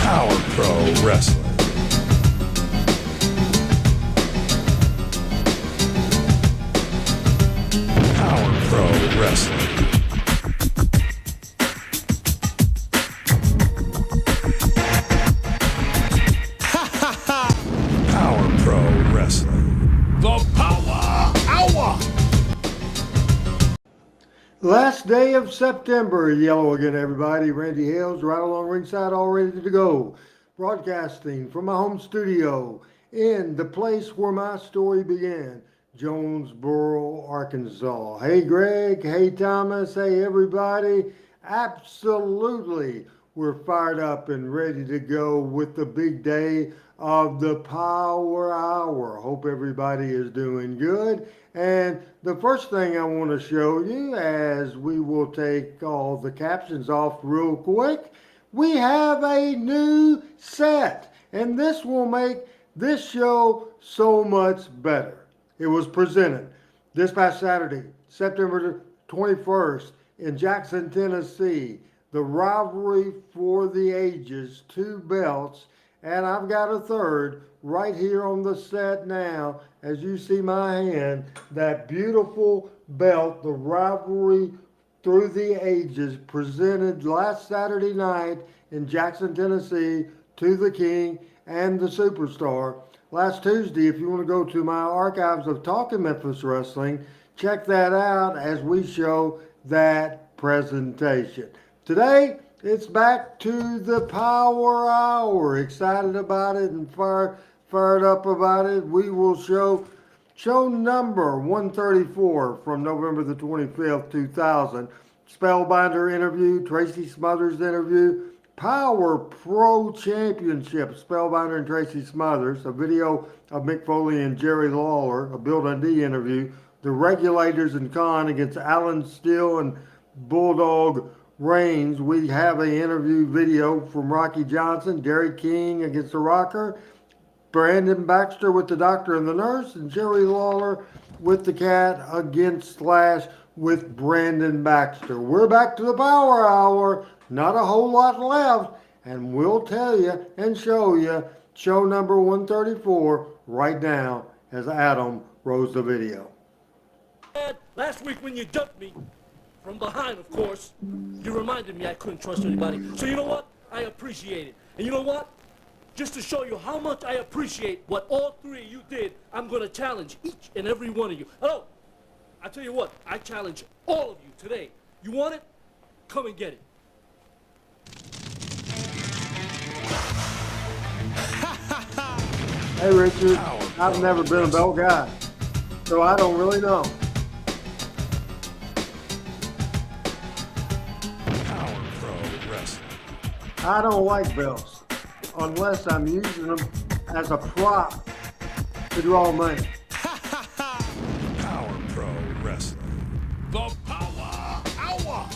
Power Pro Wrestling. Power Pro Wrestling. Power Pro Wrestling. The Powa Hour. Last day of September, yellow again, everybody. Randy Hales, right along ringside, all ready to go. Broadcasting from my home studio in the place where my story began, Jonesboro, Arkansas. Hey, Greg. Hey, Thomas. Hey, everybody. Absolutely, we're fired up and ready to go with the big day of the Power Hour. Hope everybody is doing good. And the first thing I want to show you, as we will take all the captions off real quick, we have a new set. And this will make this show so much better. It was presented this past Saturday, September 21st, in Jackson, Tennessee. The rivalry for the ages, 2 belts. And I've got a third right here on the set now. As you see my hand, that beautiful belt, the rivalry through the ages, presented last Saturday night in Jackson, Tennessee, to the King and the Superstar. Last Tuesday, if you want to go to my archives of Talking Memphis Wrestling, check that out as we show that presentation. Today, it's back to the Power Hour. Excited about it and fired up about it. We will show number 134 from November the 25th, 2000. Spellbinder interview, Tracy Smothers interview, Power Pro Championship, Spellbinder and Tracy Smothers, a video of Mick Foley and Jerry Lawler, a Bill Dundee interview, the Regulators and Khan against Alan Steele and Bulldog Reigns. We have an interview video from Rocky Johnson, Gary King against the Rocker, Brandon Baxter with the Doctor and the Nurse, and Jerry Lawler with the Cat against Slash with Brandon Baxter. We're back to the Power Hour. Not a whole lot left, and we'll tell you and show you show number 134 right now as Adam rolls the video. Last week when you dumped me, from behind, of course, you reminded me I couldn't trust anybody. So you know what? I appreciate it. And you know what? Just to show you how much I appreciate what all 3 of you did, I'm going to challenge each and every one of you. Hello, I tell you what, I challenge all of you today. You want it? Come and get it. Hey, Richard, I've never been a belt guy, so I don't really know. Power Pro Wrestling. I don't like belts unless I'm using them as a prop to draw money. Power Pro Wrestling. The Power Hour.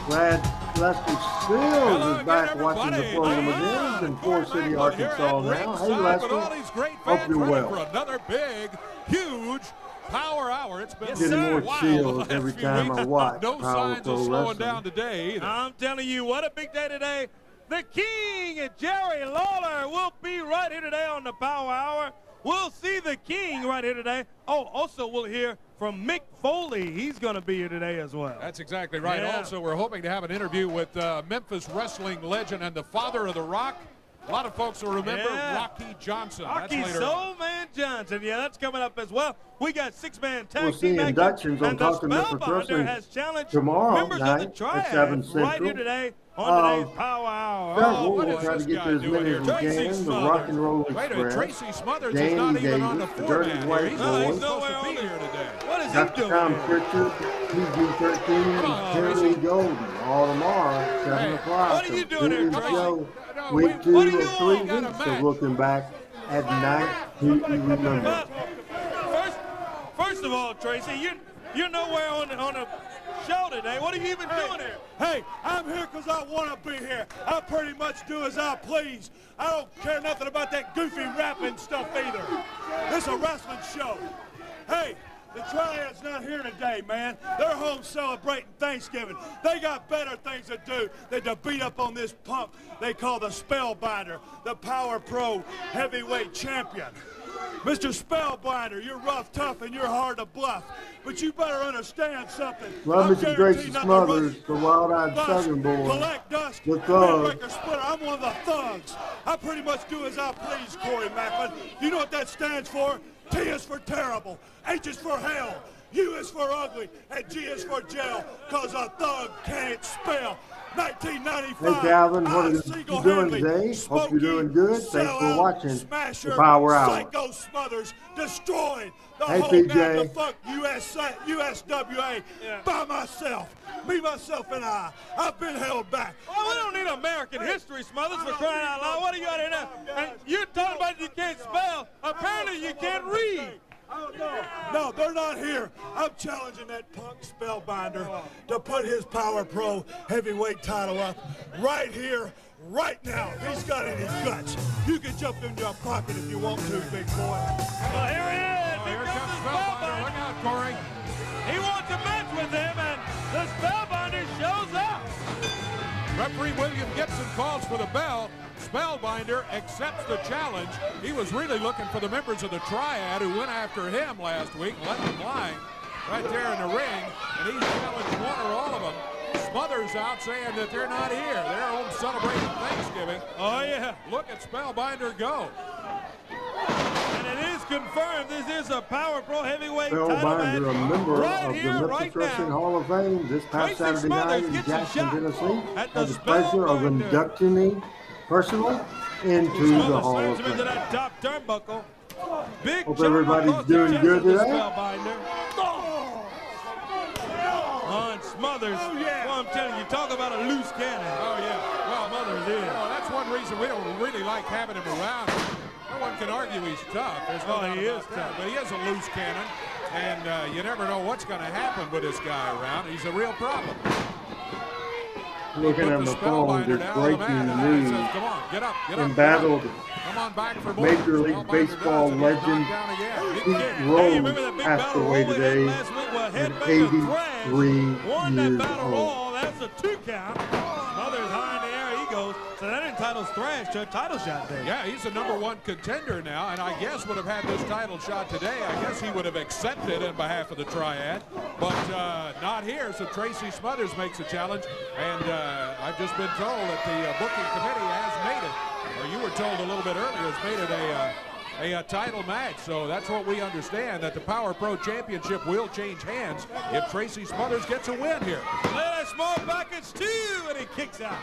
Glad Lester Seals is back watching the program again. He's in Forest City, Arkansas now. Hey, Lester. Hope you're well. For another big, huge Power Hour. It's been Getting more chills every time I watch no Power signs Pro of slowing Wrestling. down today either. I'm telling you, what a big day today. The King and Jerry Lawler will be right here today on the Power Hour. We'll see the King right here today. Oh, also we'll hear from Mick Foley. He's going to be here today as well. That's exactly right. Yeah. Also, we're hoping to have an interview with Memphis wrestling legend and the father of the Rock. A lot of folks will remember Rocky Johnson. Rocky That's later Soul Man Johnson. Yeah, that's coming up as well. We got 6-man tag We'll see team inductions on and the Talking Memphis Spellbinder Wrestling has challenged tomorrow members night of the Triad at 7 right Central. here today on today's Power Hour. Several. what We'll is try to this get guy to as doing many here? as we Tracy can. The Smothers. Rock and Roll Wait a minute, Express. Tracy Smothers Danny is not even on the Davis, the Dirty format White here. He's Boy. not He's supposed nowhere to on be the- here today. What is he Dr. doing Tom here? Pritchard, PG-13, on, Terry Tracy. Golden, all tomorrow, 7 Hey, o'clock. what are you doing here, Big Tracy? show, No, week we- 2 what are you of 3 doing? Got a weeks match. of looking back at night. Who you remember? First of all, Tracy, you're nowhere on the show today. What are you even doing here? Hey, I'm here because I want to be here. I pretty much do as I please. I don't care nothing about that goofy rapping stuff either. It's a wrestling show. Hey, The Triad's not here today, man. They're home celebrating Thanksgiving. They got better things to do than to beat up on this punk they call the Spellbinder, the Power Pro heavyweight champion. Mr. Spellbinder, you're rough, tough, and you're hard to bluff. But you better understand something. Well, Mr. Gracie Smothers, the wild-eyed Southern boy, collect dust, the thug. splitter. I'm one of the thugs. I pretty much do as I please, Corey Macklin. You know what that stands for? T is for terrible, H is for hell, U is for ugly, and G is for jail, cause a thug can't spell. 1995. Hey Calvin, what are you doing today? Hope you're doing good. Thanks for watching the Power Hour. Psycho Smothers destroying the Hey, whole PJ. damn fuck USWA by myself. Me, myself, and I. I've been held back. Well, we don't need American history, Smothers, for crying out loud. What do you got here now? And you're talking about you can't spell. Apparently you can't read. No, they're not here. I'm challenging that punk Spellbinder to put his Power Pro heavyweight title up right here, right now. If he's got any guts, you can jump in your pocket if you want to, big boy. Well, here he is. Oh, here comes Spellbinder. Look out, Corey. He wants a match with him, and the Spellbinder shows up. Referee William Gibson calls for the bell. Spellbinder accepts the challenge. He was really looking for the members of the Triad who went after him last week, left him lying right there in the ring, and he's challenged one or all of them. Smothers out saying that they're not here. They're home celebrating Thanksgiving. Oh, yeah. Look at Spellbinder go. And it is confirmed this is a Power Pro heavyweight title match. Spellbinder, a member right of here, the right Memphis Wrestling now. Hall of Fame, this past Tracy Saturday night Smothers in gets a Jackson, shot Tennessee. at the Had the pleasure of Spellbinder. inducting me personally into the Hall of Slams him into Fame. that top turnbuckle. Big Hope jump everybody's across the doing chest good of the today. Spellbinder. On Smothers. Oh, yeah. Well, I'm telling you, talk about a loose cannon. Oh, yeah. Well, Smothers is. that's one reason we don't really like having him around. No one can argue he's tough. There's no doubt he about is that. tough. But he is a loose cannon, and you never know what's going to happen with this guy around. He's a real problem. Looking Put at the my phone, Spellbinder there's down on the mat, breaking and the man news. says, come on, get up, get up. Embattled Come on back for more. Major League Spellbinder Baseball does, and he's knocked legend down again. Pete Hey, Rose remember that big passed battle away royal we had today last week? Well, at Headbanger Thrash 83 won that years battle old. royal. That's a 2 count. Smothers high in the air he goes. So that entitles Thrash to a title shot there. Yeah, he's the #1 contender now, and I guess would have had this title shot today. I guess he would have accepted in behalf of the Triad, but not here. So Tracy Smothers makes a challenge, and I've just been told that the booking committee has made it, or you were told a little bit earlier, has made it a title match. So that's what we understand, that the Power Pro Championship will change hands if Tracy Smothers gets a win here. Look at that small package too, and he kicks out.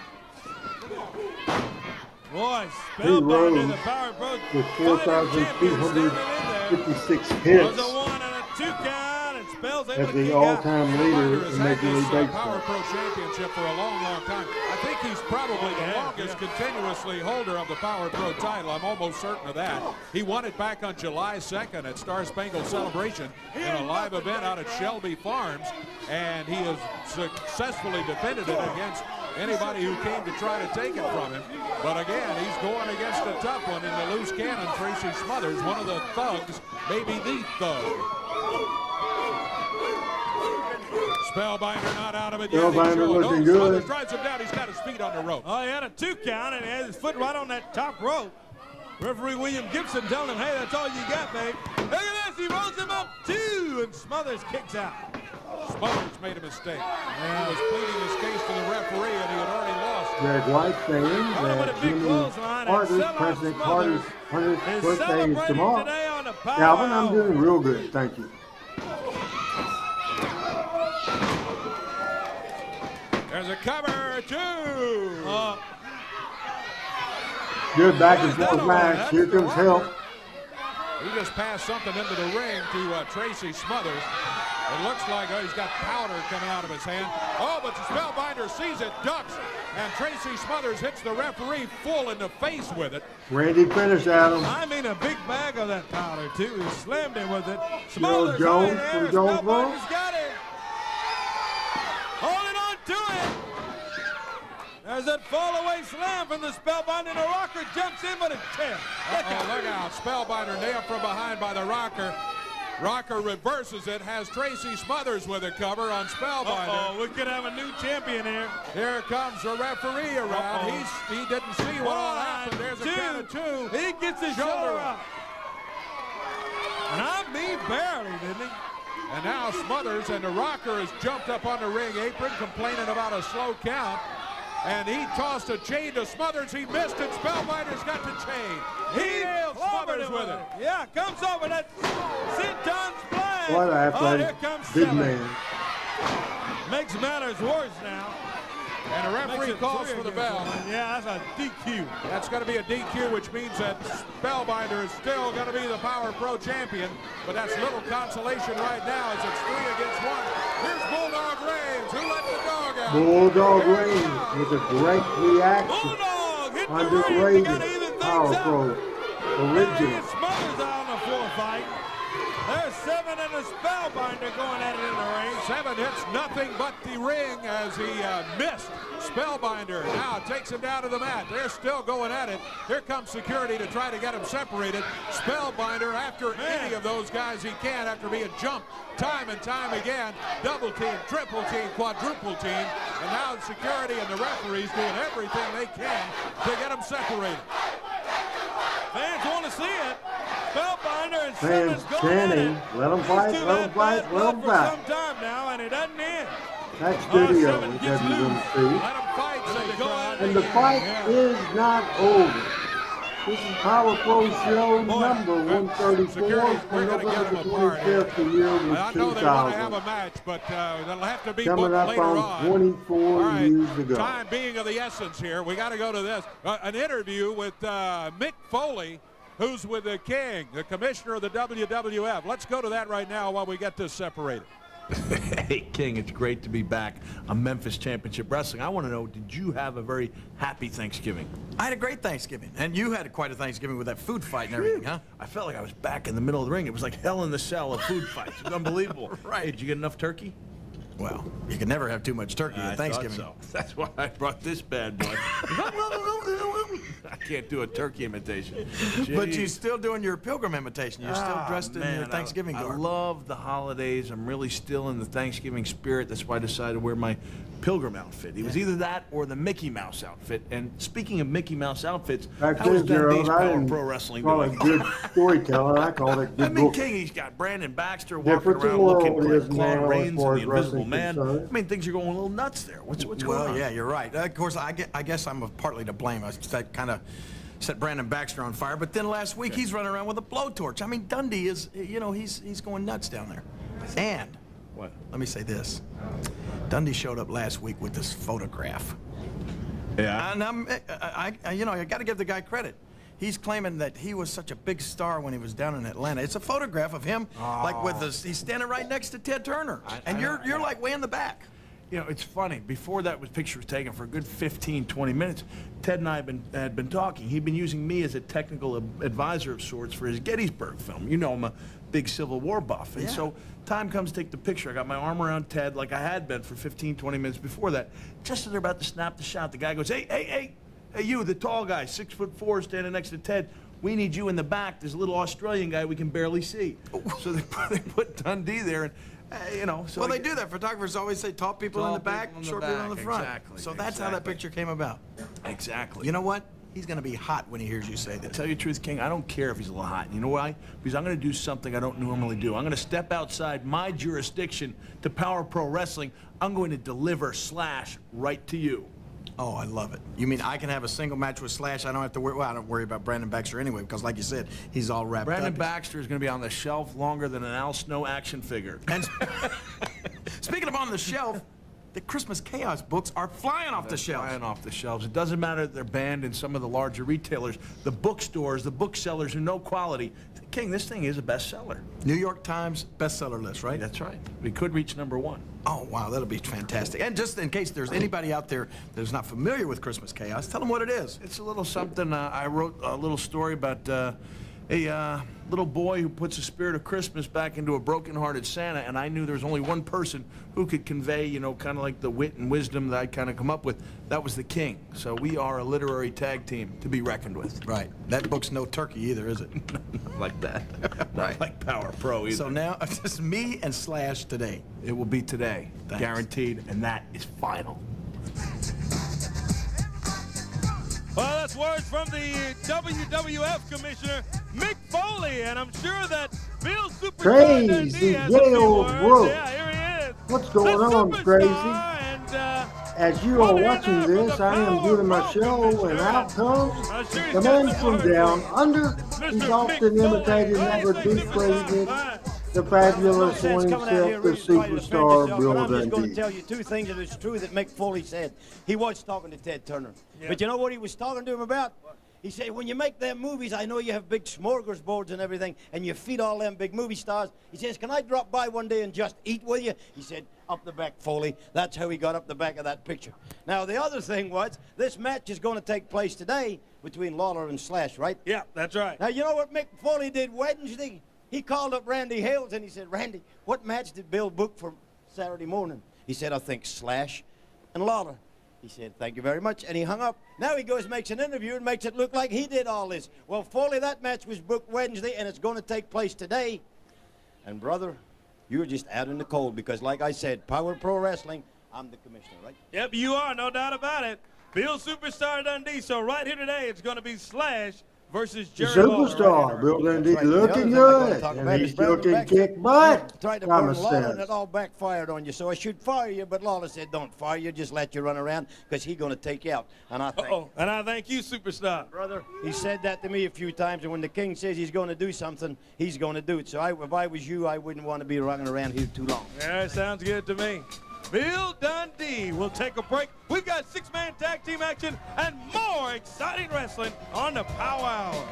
Boy, Spellbinder, the Power Pro with fighting champion, standing in there. 4,256 There's hits a 1 and a 2 count, and Spell's able as to the kick out. all-time leader Smothers in has had Major League this Power Baseball. Pro Championship for a long, long time. I think he's probably the longest continuously holder of the Power Pro title. I'm almost certain of that. He won it back on July 2nd at Star Spangled Celebration in a live event out at Shelby Farms, and he has successfully defended it against anybody who came to try to take it from him. But again, he's going against a tough one in the loose cannon, Tracy Smothers, one of the thugs, maybe the thug. Spellbinder not out of it yet. Spellbinder looking good. Smothers drives him down. He's got his feet on the rope. Oh, he had a 2 count, and he had his foot right on that top rope. Referee William Gibson telling him, hey, that's all you got, babe. Look at this, he rolls him up 2, and Smothers kicks out. Smothers made a mistake. He was pleading his case to the referee, and he had already lost. Greg White saying With a that big Jimmy clothesline, and Carter's, Sellout President Smothers Carter's 100th is birthday is celebrating tomorrow. today on the Power Calvin, I'm Hour. doing real good, thank you. There's a cover, 2. Good back and What is that forth over match. there? Here comes help. He just passed something into the ring to Tracy Smothers. It looks like he's got powder coming out of his hand. Oh, but the Spellbinder sees it, ducks, and Tracy Smothers hits the referee full in the face with it. Randy finish, Adam. I mean a big bag of that powder, too. He slammed him with it. Smothers Jones high in the air. from Jonesboro. Spellbinder's got it. Holding on to it. There's that fall-away slam from the Spellbinder, and the Rocker jumps in, but it's 10. Uh-oh, look out. Spellbinder nailed from behind by the Rocker. Rocker reverses it, has Tracy Smothers with a cover on Spellbinder. We could have a new champion here. Here comes the referee around. He didn't see what all happened. There's a count of two. He gets his shoulder up. I mean, barely, didn't he? And now Smothers and the Rocker has jumped up on the ring apron, complaining about a slow count. And he tossed a chain to Smothers. He missed it. Spellbinder's got the chain. He nailed Smothers with it. Yeah, comes over that sit-down splash. What a athletic here comes big Seven. man. Makes matters worse now. And the referee calls for the bell. Yeah, that's a DQ. That's going to be a DQ, which means that Spellbinder is still going to be the Power Pro champion. But that's little consolation right now as it's 3 against 1. Here's Bulldog Reigns, who let the dog out. Bulldog Reigns with a great reaction. Bulldog hit the ring. Underrated Got to even things Power up. Pro. Original. Smothers out in the floor fight. There's Seven and a Spellbinder going at it in the ring. Seven hits nothing but the ring as he missed. Spellbinder now takes him down to the mat. They're still going at it. Here comes security to try to get him separated. Spellbinder, after any of those guys he can, after being jumped time and time again. Double team, triple team, quadruple team. And now the security and the referees doing everything they can to get him separated. Fans want to see it. Spellbinder and Fans Simmons going at chanting, it. let them fight, let them fight, let them For fight. some time now, and it doesn't end. That's video, Seven it gets doesn't loose. see. Let him fight, said the crowd. And the fight is not over. This is Power Pro Show number 134 Security's- from we're gonna get November them apart 25th, the year was I know they want to have 2000. a match, but they'll have to be Coming booked up later on 24 All right, years ago. time being of the essence here. We got to go to this. An interview with Mick Foley, who's with the King, the commissioner of the WWF. Let's go to that right now while we get this separated. Hey, King, it's great to be back on Memphis Championship Wrestling. I want to know, did you have a very happy Thanksgiving? I had a great Thanksgiving, and you had quite a Thanksgiving with that food fight and everything, huh? I felt like I was back in the middle of the ring. It was like hell in the cell of food fights. It was unbelievable. Right. Hey, did you get enough turkey? Well, you can never have too much turkey at Thanksgiving. I thought so. That's why I brought this bad boy. I can't do a turkey imitation. But Jeez. you're still doing your pilgrim imitation. You're still dressed in your Thanksgiving I garb. love the holidays. I'm really still in the Thanksgiving spirit. That's why I decided to wear my pilgrim outfit. It was either that or the Mickey Mouse outfit. And speaking of Mickey Mouse outfits, Back how was then, Gerald, Dundee's I Power didn't Pro Wrestling call doing? it good storytelling. I called it I good mean, book. King, he's got Brandon Baxter walking Different around world looking is like Claude now as Rains far and as the Invisible wrestling's Man. concerned. I mean, things are going a little nuts there. What's going Well, on? yeah, you're right. Of course, I guess I'm partly to blame. I kind of set Brandon Baxter on fire. But then last week, he's running around with a blowtorch. I mean, Dundee is, he's going nuts down there. And What? let me say this. Dundee showed up last week with this photograph. Yeah. And I got to give the guy credit. He's claiming that he was such a big star when he was down in Atlanta. It's a photograph of him, like with this. He's standing right next to Ted Turner, and you're like way in the back. You know, it's funny. Before that picture was taken, for a good 15, 20 minutes, Ted and I had been talking. He'd been using me as a technical advisor of sorts for his Gettysburg film. You know, I'm a big Civil War buff. And so time comes to take the picture. I got my arm around Ted like I had been for 15, 20 minutes before that. Just as they're about to snap the shot, the guy goes, hey, you, the tall guy, 6'4", standing next to Ted. We need you in the back. There's a little Australian guy we can barely see. So they put Dundee there, and so Well, they do that. Photographers always say tall people in the back, short people in the front. Exactly. So that's how that picture came about. Exactly. You know what? He's going to be hot when he hears you say To this. tell you the truth, King, I don't care if he's a little hot. You know why? Because I'm going to do something I don't normally do. I'm going to step outside my jurisdiction to Power Pro Wrestling. I'm going to deliver Slash right to you. Oh, I love it. You mean I can have a single match with Slash? I don't have to worry. Well, I don't worry about Brandon Baxter anyway, because like you said, he's all wrapped Brandon up. Baxter is going to be on the shelf longer than an Al Snow action figure. And speaking of on the shelf, the Christmas Chaos books are flying off the shelves. Flying off the shelves. It doesn't matter that they're banned in some of the larger retailers. The bookstores, the booksellers who know quality. King, this thing is a bestseller. New York Times bestseller list, right? That's right. We could reach #1. Oh, wow, that'll be fantastic. And just in case there's anybody out there that's not familiar with Christmas Chaos, tell them what it is. It's a little something. I wrote a little story about a little boy who puts the spirit of Christmas back into a broken-hearted Santa, and I knew there was only one person who could convey, you know, kind of like the wit and wisdom that I'd kind of come up with. That was the King. So we are a literary tag team to be reckoned with. Right. That book's no turkey either, is it? Not like that. Right. Not like Power Pro either. So now it's just me and Slash today. It will be today, Thanks. guaranteed, and that is final. Well, that's words from the WWF Commissioner, Mick Foley, and I'm sure that Bill Superstar Dundee Crazy has a few Gail words. Brooks. Yeah, here he is. What's going The on, superstar, Crazy? And, As you are well, watching here now this, from I the am Power doing my Pro show, and Commissioner. out comes I'm sure he's the got man some from words down for under. Mr. He's Mick often Foley. imitated, Hey, never Mr. depleted. Superstar. The fabulous sense one coming out here himself, the really to try to defend superstar yourself, Bill but I'm just going to Dundee. tell you two things that is true that Mick Foley said. He was talking to Ted Turner. Yeah. But you know what he was talking to him about? He said, when you make them movies, I know you have big smorgasbords and everything, and you feed all them big movie stars. He says, can I drop by one day and just eat with you? He said, up the back, Foley. That's how he got up the back of that picture. Now, the other thing was, this match is going to take place today between Lawler and Slash, right? Yeah, that's right. Now, you know what Mick Foley did Wednesday? He called up Randy Hales and he said, Randy, what match did Bill book for Saturday morning? He said, I think Slash and Lawler. He said, thank you very much, and he hung up. Now he goes, makes an interview, and makes it look like he did all this. Well, Foley, that match was booked Wednesday, and it's going to take place today. And, brother, you're just out in the cold, because like I said, Power Pro Wrestling, I'm the commissioner, right? Yep, you are, no doubt about it. Bill Superstar Dundee. So right here today, it's going to be Slash versus The Jerry Lawler. superstar, Bill Dundee, That's right. The other looking thing I gotta good, talk and about he's is Brandon looking Beck. kick butt. You tried to Thomas burn Lawler, and says. it all backfired on you. So I should fire you, but Lawler said, don't fire you, just let you run around, because he's going to take you out. And I think, Uh-oh, and I thank you, Superstar. brother, he said that to me a few times, and when the king says he's going to do something, he's going to do it. So if I was you, I wouldn't want to be running around here too long. Yeah, sounds good to me. Bill Dundee. We'll take a break. We've got six-man tag team action and more exciting wrestling on the Power Hour.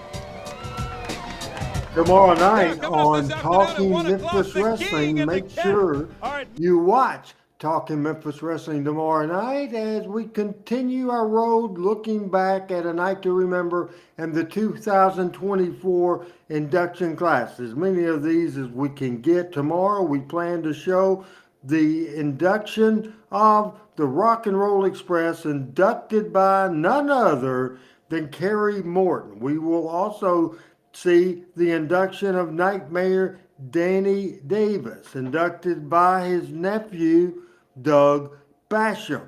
Tomorrow night coming up on this afternoon at Talking 1 o'clock, Memphis the King Wrestling, and the make Cat. sure All right. you watch Talking Memphis Wrestling tomorrow night as we continue our road looking back at a night to remember and the 2024 induction class. As many of these as we can get tomorrow, we plan to show the induction of the Rock and Roll Express, inducted by none other than Kerry Morton. We will also see the induction of Nightmare Danny Davis, inducted by his nephew, Doug Basham.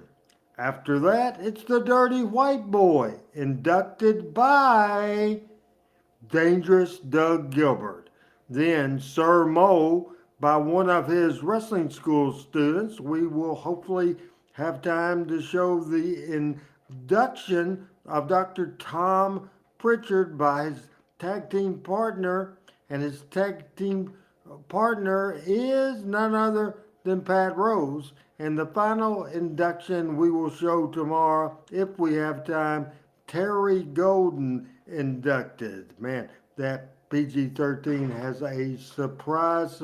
After that, it's the Dirty White Boy, inducted by Dangerous Doug Gilbert. Then Sir Mo, by one of his wrestling school students. We will hopefully have time to show the induction of Dr. Tom Pritchard by his tag team partner, and his tag team partner is none other than Pat Rose. And the final induction we will show tomorrow, if we have time, Terry Golden inducted. Man, that PG-13 has a surprise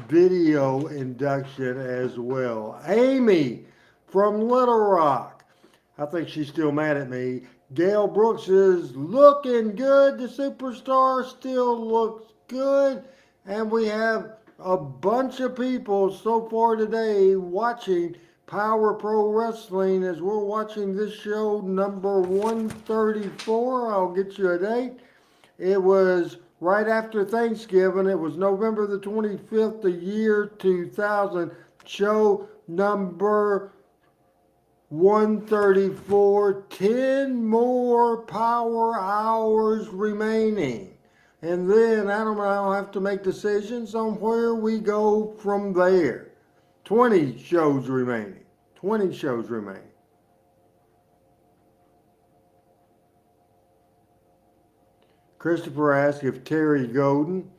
video induction as well. Amy from Little Rock. I think she's still mad at me. Gail Brooks is looking good. The superstar still looks good. And we have a bunch of people so far today watching Power Pro Wrestling as we're watching this show number 134. I'll get you a date. It was right after Thanksgiving. It was November the 25th, the year 2000. Show number 134. 10 more power hours remaining. And then Adam and I will have to make decisions on where we go from there. 20 shows remaining. 20 shows remaining. Christopher asked if Terry Golden,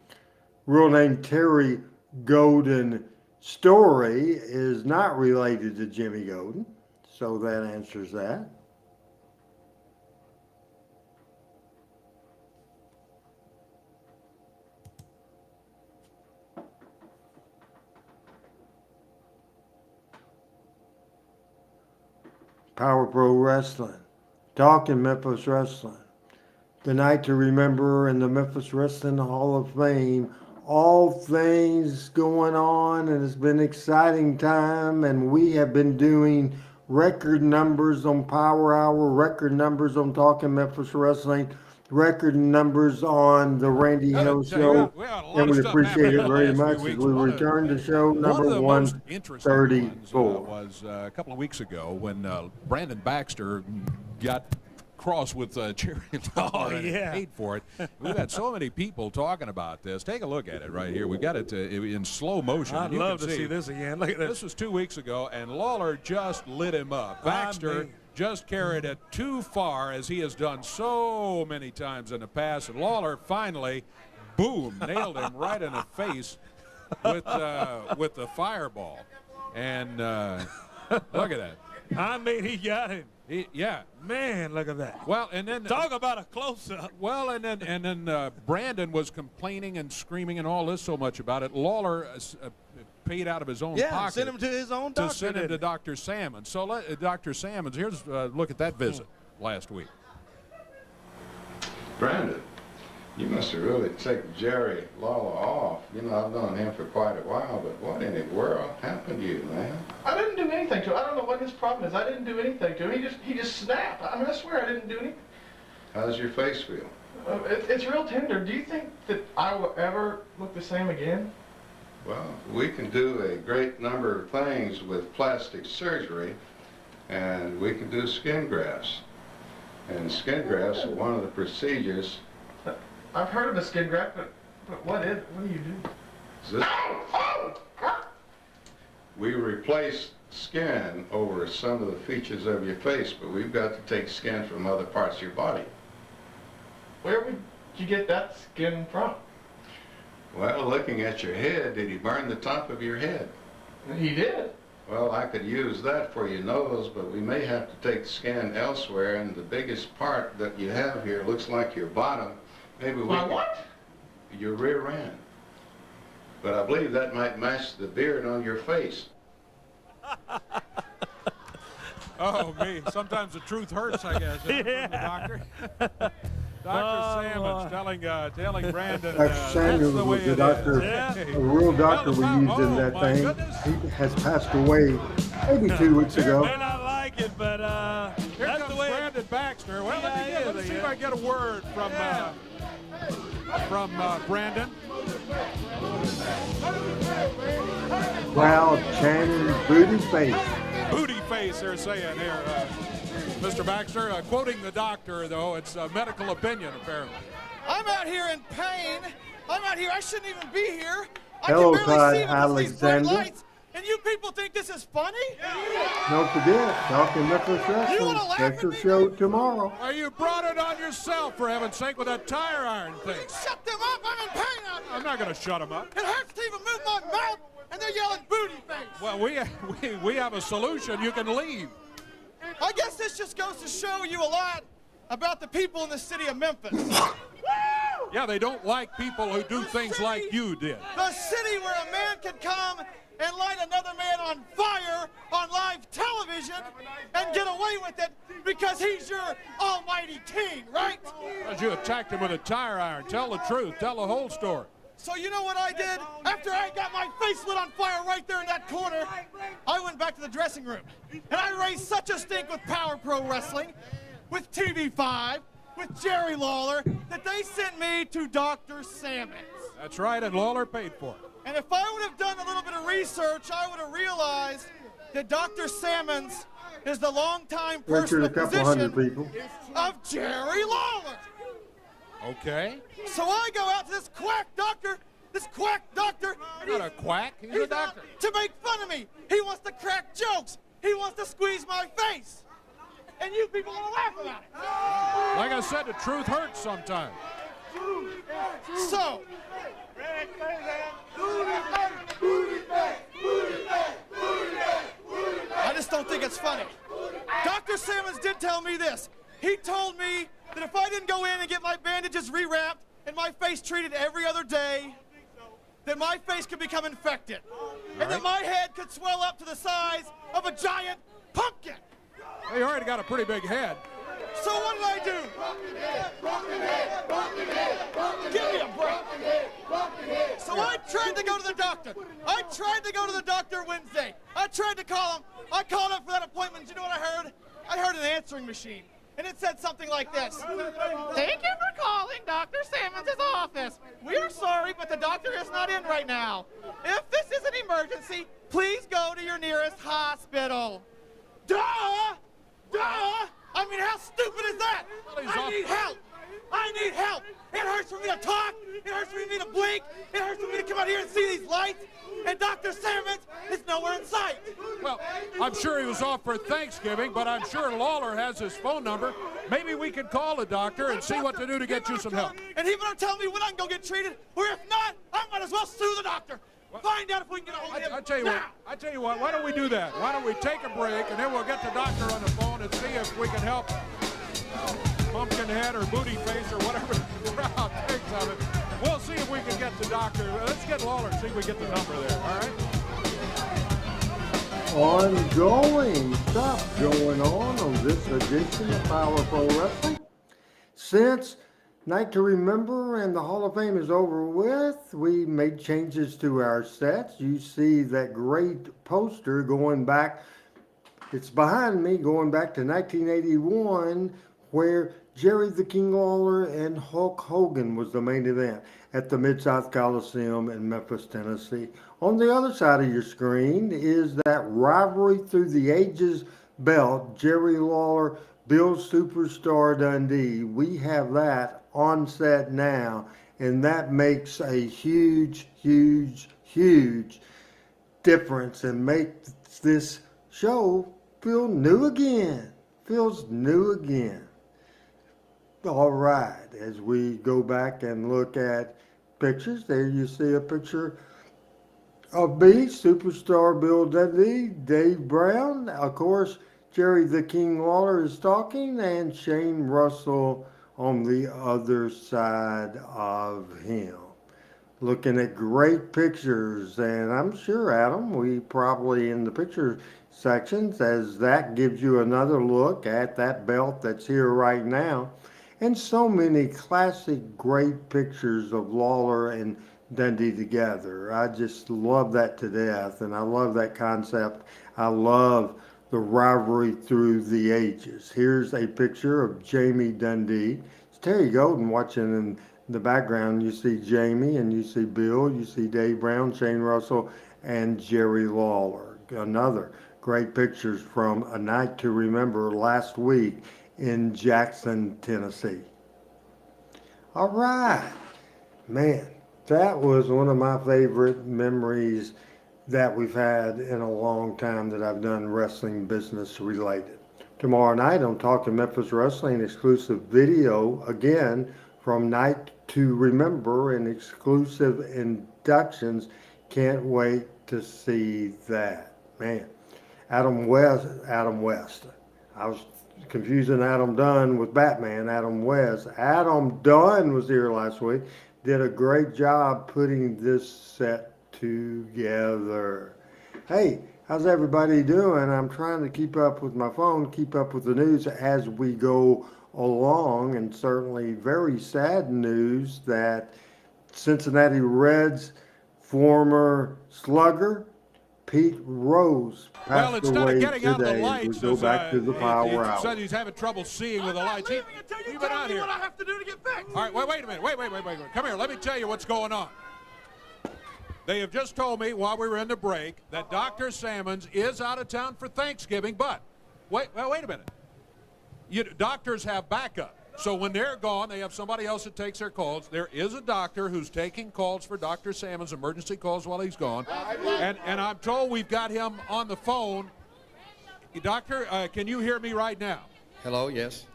real name Terry Golden Story, is not related to Jimmy Golden. So that answers that. Power Pro Wrestling, Talking Memphis Wrestling, the night to remember in the Memphis Wrestling Hall of Fame. All things going on, and it's been an exciting time, and we have been doing record numbers on Power Hour, record numbers on Talking Memphis Wrestling, record numbers on the Randy Hales Show, and we appreciate it very much as we return to show number 134. Was a couple of weeks ago when Brandon Baxter got cross with Jerry Lawler and paid for it. We've had so many people talking about this. Take a look at it right here. We've got it in slow motion. I'd love to see this again. Look at this. This was 2 weeks ago, and Lawler just lit him up. Baxter just carried it too far, as he has done so many times in the past. And Lawler finally, boom, nailed him right in the face with the fireball. And look at that. I mean, he got him. Yeah. Man, look at that. Well, and then talk about a close-up. Well, and then Brandon was complaining and screaming and all this so much about it. Lawler paid out of his own pocket. Sent him to his own doctor. To send him to Dr. Salmons. So Dr. Salmons, here's a look at that visit last week. Brandon, you must have really taken Jerry Lawler off. You know, I've known him for quite a while, but what in the world happened to you, man? I didn't do anything to him. I don't know what his problem is. I didn't do anything to him. He just snapped. I mean, I swear I didn't do anything. How does your face feel? It's real tender. Do you think that I will ever look the same again? Well, we can do a great number of things with plastic surgery, and we can do skin grafts. And skin grafts are one of the procedures. I've heard of a skin graft, but what do you do? We replace skin over some of the features of your face, but we've got to take skin from other parts of your body. Where would you get that skin from? Well, looking at your head, did he burn the top of your head? He did. Well, I could use that for your nose, but we may have to take skin elsewhere, and the biggest part that you have here looks like your bottom. Maybe we what? Your rear end. But I believe that might match the beard on your face. Oh, me. Sometimes the truth hurts, I guess. From the doctor. Dr. Salmons telling Brandon Dr. Samuels was the doctor, a real doctor we used in that thing. Goodness. He has passed away maybe 2 weeks ago. May not like it, but Here that's comes the way Brandon Baxter. Well, let me see if I get a word from Brandon. Proud Channing booty face. Booty face, they're saying here. Mr. Baxter, quoting the doctor, though, it's a medical opinion, apparently. I'm out here in pain. I'm out here. I shouldn't even be here. Hello, I can barely see Todd with these bright Alexander. lights. And you people think this is funny? Don't forget, Talking Memphis You wanna Wrestling, laugh special at me? show tomorrow. Well, you brought it on yourself, for heaven's sake, with that tire iron thing. Shut them up. I'm in pain out here. I'm not going to shut them up. It hurts to even move my mouth, and they're yelling booty face. Well, we have a solution. You can leave. I guess this just goes to show you a lot about the people in the city of Memphis. Yeah, they don't like people who do things like you did. The city where a man can come and light another man on fire on live television and get away with it because he's your almighty king, right? Because you attacked him with a tire iron. Tell the truth. Tell the whole story. So you know what I did? After I got my face lit on fire right there in that corner, I went back to the dressing room. And I raised such a stink with Power Pro Wrestling, with TV5, with Jerry Lawler, that they sent me to Dr. Salmons. That's right, and Lawler paid for it. And if I would have done a little bit of research, I would have realized that Dr. Salmons is the longtime personal physician of Jerry Lawler. Okay. So I go out to this quack doctor. He's not a quack. He's a doctor. To make fun of me. He wants to crack jokes. He wants to squeeze my face. And you people want to laugh about it. Like I said, the truth hurts sometimes. So, I just don't think it's funny. Dr. Salmons did tell me this. He told me that if I didn't go in and get my bandages rewrapped and my face treated every other day, that my face could become infected. And that my head could swell up to the size of a giant pumpkin. Well, you already got a pretty big head. So what did I do? Give me a break. So I tried to go to the doctor. I tried to go to the doctor Wednesday. I tried to call him. I called up for that appointment. You know what I heard? I heard an answering machine. And it said something like this. Thank you for calling Dr. Sammons' office. We are sorry, but the doctor is not in right now. If this is an emergency, please go to your nearest hospital. Duh! Duh! I mean, how stupid is that? I need help! I need help! It hurts for me to talk! It hurts for me to blink! It hurts for me to come out here and see these lights! And Dr. Sammons is nowhere in sight! Well, I'm sure he was off for Thanksgiving, but I'm sure Lawler has his phone number. Maybe we could call the doctor and see what to do to get you some help. And he better tell me when I can go get treated, or if not, I might as well sue the doctor. Find out if we can get a hold of him. I tell you what, why don't we do that? Why don't we take a break, and then we'll get the doctor on the phone and see if we can help Pumpkinhead or Booty Face or whatever the crowd thinks of it. We'll see if we can get the doctor. Let's get Lawler and see if we get the number there, all right? Ongoing stuff going on this edition of Power Pro Wrestling. Since Night to Remember and the Hall of Fame is over with, we made changes to our sets. You see that great poster going back, it's behind me, going back to 1981, where Jerry the King Lawler and Hulk Hogan was the main event at the Mid-South Coliseum in Memphis, Tennessee. On the other side of your screen is that Rivalry Through the Ages belt, Jerry Lawler, Bill Superstar Dundee. We have that on set now, and that makes a huge, huge, huge difference and makes this show feel new again. Feels new again. All right, as we go back and look at pictures, there you see a picture of me, Superstar Bill Dundee, Dave Brown, of course, Jerry the King Lawler is talking, and Shane Russell on the other side of him. Looking at great pictures, and I'm sure, Adam, we probably in the picture sections, as that gives you another look at that belt that's here right now. And so many classic great pictures of Lawler and Dundee together. I just love that to death, and I love that concept. I love the rivalry through the ages. Here's a picture of Jamie Dundee. It's Terry Golden watching in the background. You see Jamie, and you see Bill, you see Dave Brown, Shane Russell, and Jerry Lawler. Another great pictures from A Night to Remember last week in Jackson, Tennessee. All right, man, that was one of my favorite memories that we've had in a long time that I've done wrestling business related. Tomorrow night on Talking Memphis Wrestling, exclusive video again from Night to Remember and exclusive inductions. Can't wait to see that. Man, Adam West. I was confusing Adam Dunn with Batman, Adam West. Adam Dunn was here last week. Did a great job putting this set together. Hey, how's everybody doing? I'm trying to keep up with my phone, keep up with the news as we go along, and certainly very sad news that Cincinnati Reds former slugger Pete Rose passed away today. We go back to the Power Hour. He said he's having trouble seeing with the lights. You've been out here. What I have to do to get fixed. All right, wait a minute. Wait. Come here. Let me tell you what's going on. They have just told me while we were in the break that Dr. Sammons is out of town for Thanksgiving, but wait a minute. Doctors have backup. So when they're gone, they have somebody else that takes their calls. There is a doctor who's taking calls for Dr. Sammons, emergency calls while he's gone. And I'm told we've got him on the phone. Doctor, can you hear me right now? Hello, yes.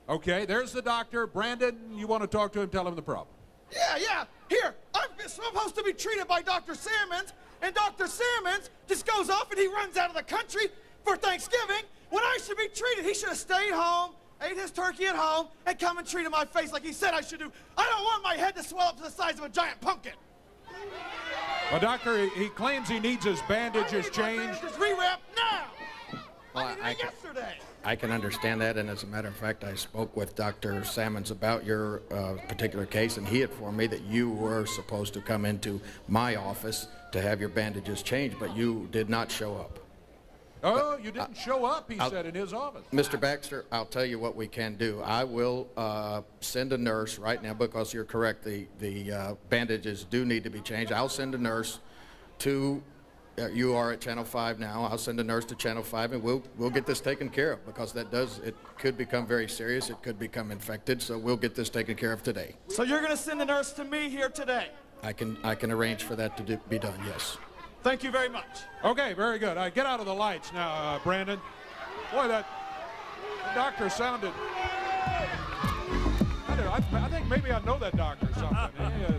Okay, there's the doctor. Brandon, you want to talk to him, tell him the problem. Yeah. Here, I'm supposed to be treated by Dr. Sammons, and Dr. Sammons just goes off and he runs out of the country for Thanksgiving when I should be treated. He should have stayed home, ate his turkey at home, and come and treated my face like he said I should do. I don't want my head to swell up to the size of a giant pumpkin. Well, doctor, he claims he needs his bandages changed. Bandages rewrapped now. I needed it yesterday. I can understand that, and as a matter of fact, I spoke with Dr. Sammons about your particular case, and he informed me that you were supposed to come into my office to have your bandages changed, but you did not show up. Oh, you didn't show up, he said, in his office. Mr. Baxter, I'll tell you what we can do. I will send a nurse right now, because you're correct, the bandages do need to be changed. I'll send a nurse to, you are at Channel 5 now, I'll send a nurse to Channel 5, and we'll get this taken care of, because it could become very serious, it could become infected, so we'll get this taken care of today. So you're going to send a nurse to me here today? I can arrange for that to be done, yes. Thank you very much. Okay, very good. Get out of the lights now, Brandon. Boy, that doctor sounded... I think maybe I know that doctor or something.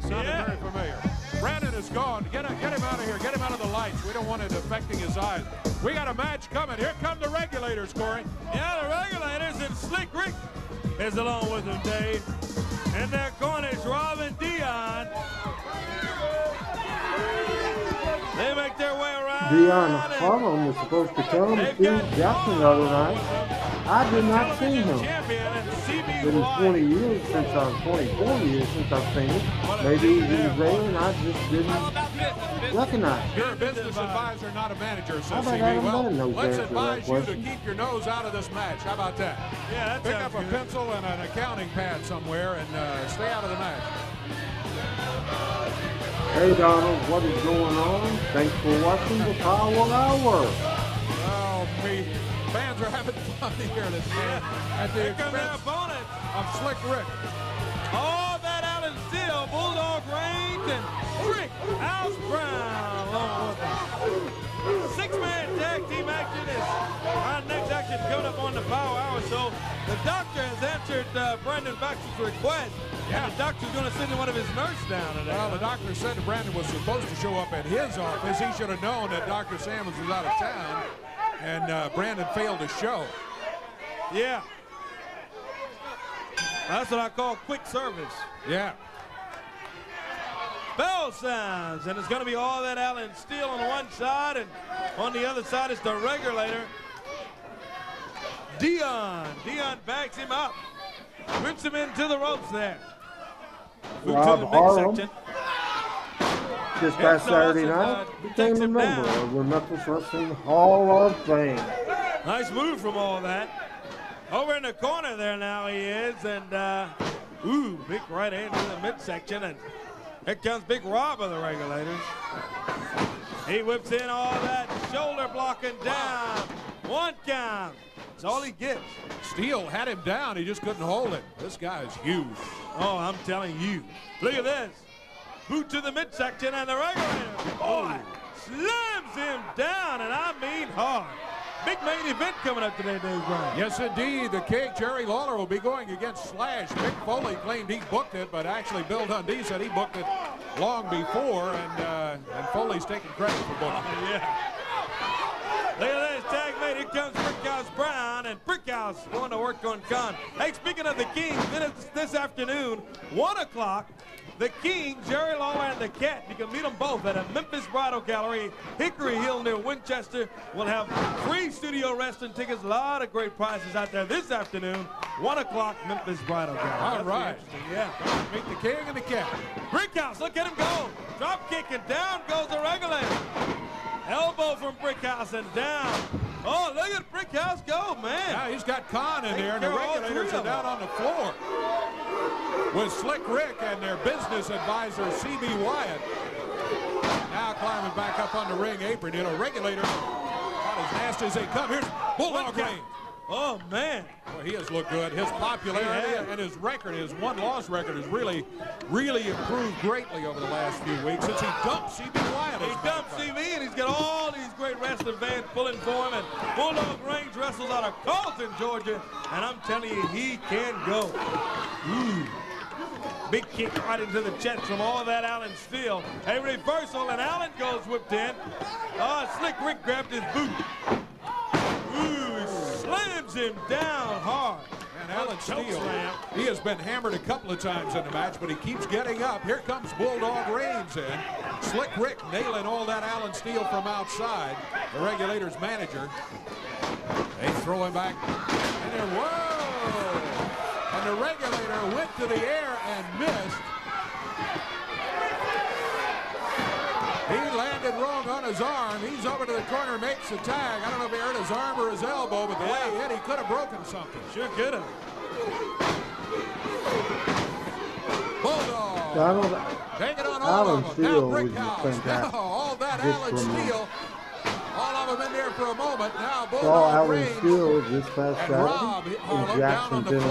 He sounded very familiar. Brandon is gone. Get him out of here. Get him out of the lights. We don't want it affecting his eyes. We got a match coming. Here come the Regulators, Corey. Yeah, the Regulators, and Slick Rick is along with them, Dave. In their corners, Robin Dion. They make their way around. Dion Harlem was supposed to come to Jackson the other night. I did not see him. It's been 20 years since 24 years since I've seen him. Maybe he was there and I just didn't recognize him. You're a business advisor, not a manager, so How about CB. Adam Well, Dunn knows let's the answer to that advise you to question? keep your nose out of this match. How about that? Yeah, Pick up a pencil and an accounting pad somewhere and stay out of the match. Hey Donald, what is going on? Thanks for watching the Power Hour. Oh, me. Fans are having fun here this man at the expense of Slick Rick. Oh, that Allen Steele, Bulldog Range, and Rick House Brown along with them. Six-man tag team action is our next action coming up on the Power Hour. So the doctor has answered Brandon Baxter's request. Yeah. And the doctor's going to send one of his nurses down today. Well, the doctor said that Brandon was supposed to show up at his office. He should have known that Dr. Sammons was out of town, and Brandon failed to show. Yeah. That's what I call quick service. Yeah. Bell sounds, and it's going to be all that Allen Steele on one side, and on the other side is the Regulator. Dion backs him up, whips him into the ropes there. Rob Harlem, this past Saturday night, became a member of the Memphis Wrestling Hall of Fame. Nice move from all that. Over in the corner there now he is, and big right hand in the midsection, and here comes Big Rob of the Regulators. He whips in all that, shoulder blocking down. One count. That's all he gets. Steele had him down. He just couldn't hold him. This guy is huge. Oh, I'm telling you. Look at this. Boot to the midsection, and the Regulator, boy, slams him down, and I mean hard. Big main event coming up today, Dave Brown. Yes, indeed. The King, Jerry Lawler, will be going against Slash. Mick Foley claimed he booked it, but actually Bill Dundee said he booked it long before, and Foley's taking credit for booking it. Yeah. Look at this tag mate. Here comes Brickhouse Brown, and Brickhouse going to work on Khan. Hey, speaking of the King, this afternoon, 1 o'clock, the King, Jerry Lawler, and the Cat. You can meet them both at a Memphis Bridal Gallery, Hickory Hill near Winchester. We'll have free studio wrestling tickets, a lot of great prizes out there this afternoon, 1 o'clock, Memphis Bridal Gallery. All right. Yeah. Meet the King and the Cat. Brickhouse, look at him go. Drop kick, and down goes the Regulator. Elbow from Brickhouse and down. Oh, look at Brickhouse go, man. Now he's got Khan in there, and the Regulators are down on the floor with Slick Rick and their business advisor, C.B. Wyatt. Now climbing back up on the ring apron. Regulator not as nasty as they come. Here's Bulldog Range. Oh, man. Well, he has looked good. His popularity and his record, his one-loss record, has really improved greatly over the last few weeks since he dumped C.B. Wyatt. He dumped C.B., and he's got all these great wrestling fans pulling for him. And Bulldog Range wrestles out of Carlton, Georgia, and I'm telling you, he can go. Ooh. Big kick right into the chest from all of that Allen Steele. A reversal, and Allen goes whipped in. Oh, Slick Rick grabbed his boot. Ooh, he slams him down hard. And Allen Steele, he has been hammered a couple of times in the match, but he keeps getting up. Here comes Bulldog Reigns in. Slick Rick nailing all that Allen Steele from outside, the Regulators manager. They throw him back. And then, whoa! And the regulator went to the air and missed. He landed wrong on his arm. He's over to the corner, makes the tag. I don't know if he hurt his arm or his elbow, but the way he hit, he could have broken something. Sure could have. Bulldog. Take it on all of them. Now Brickhouse. Now all that Allen Steele. All of them in there for a moment. Now Bulldog range. This past Saturday in Jackson, Tennessee.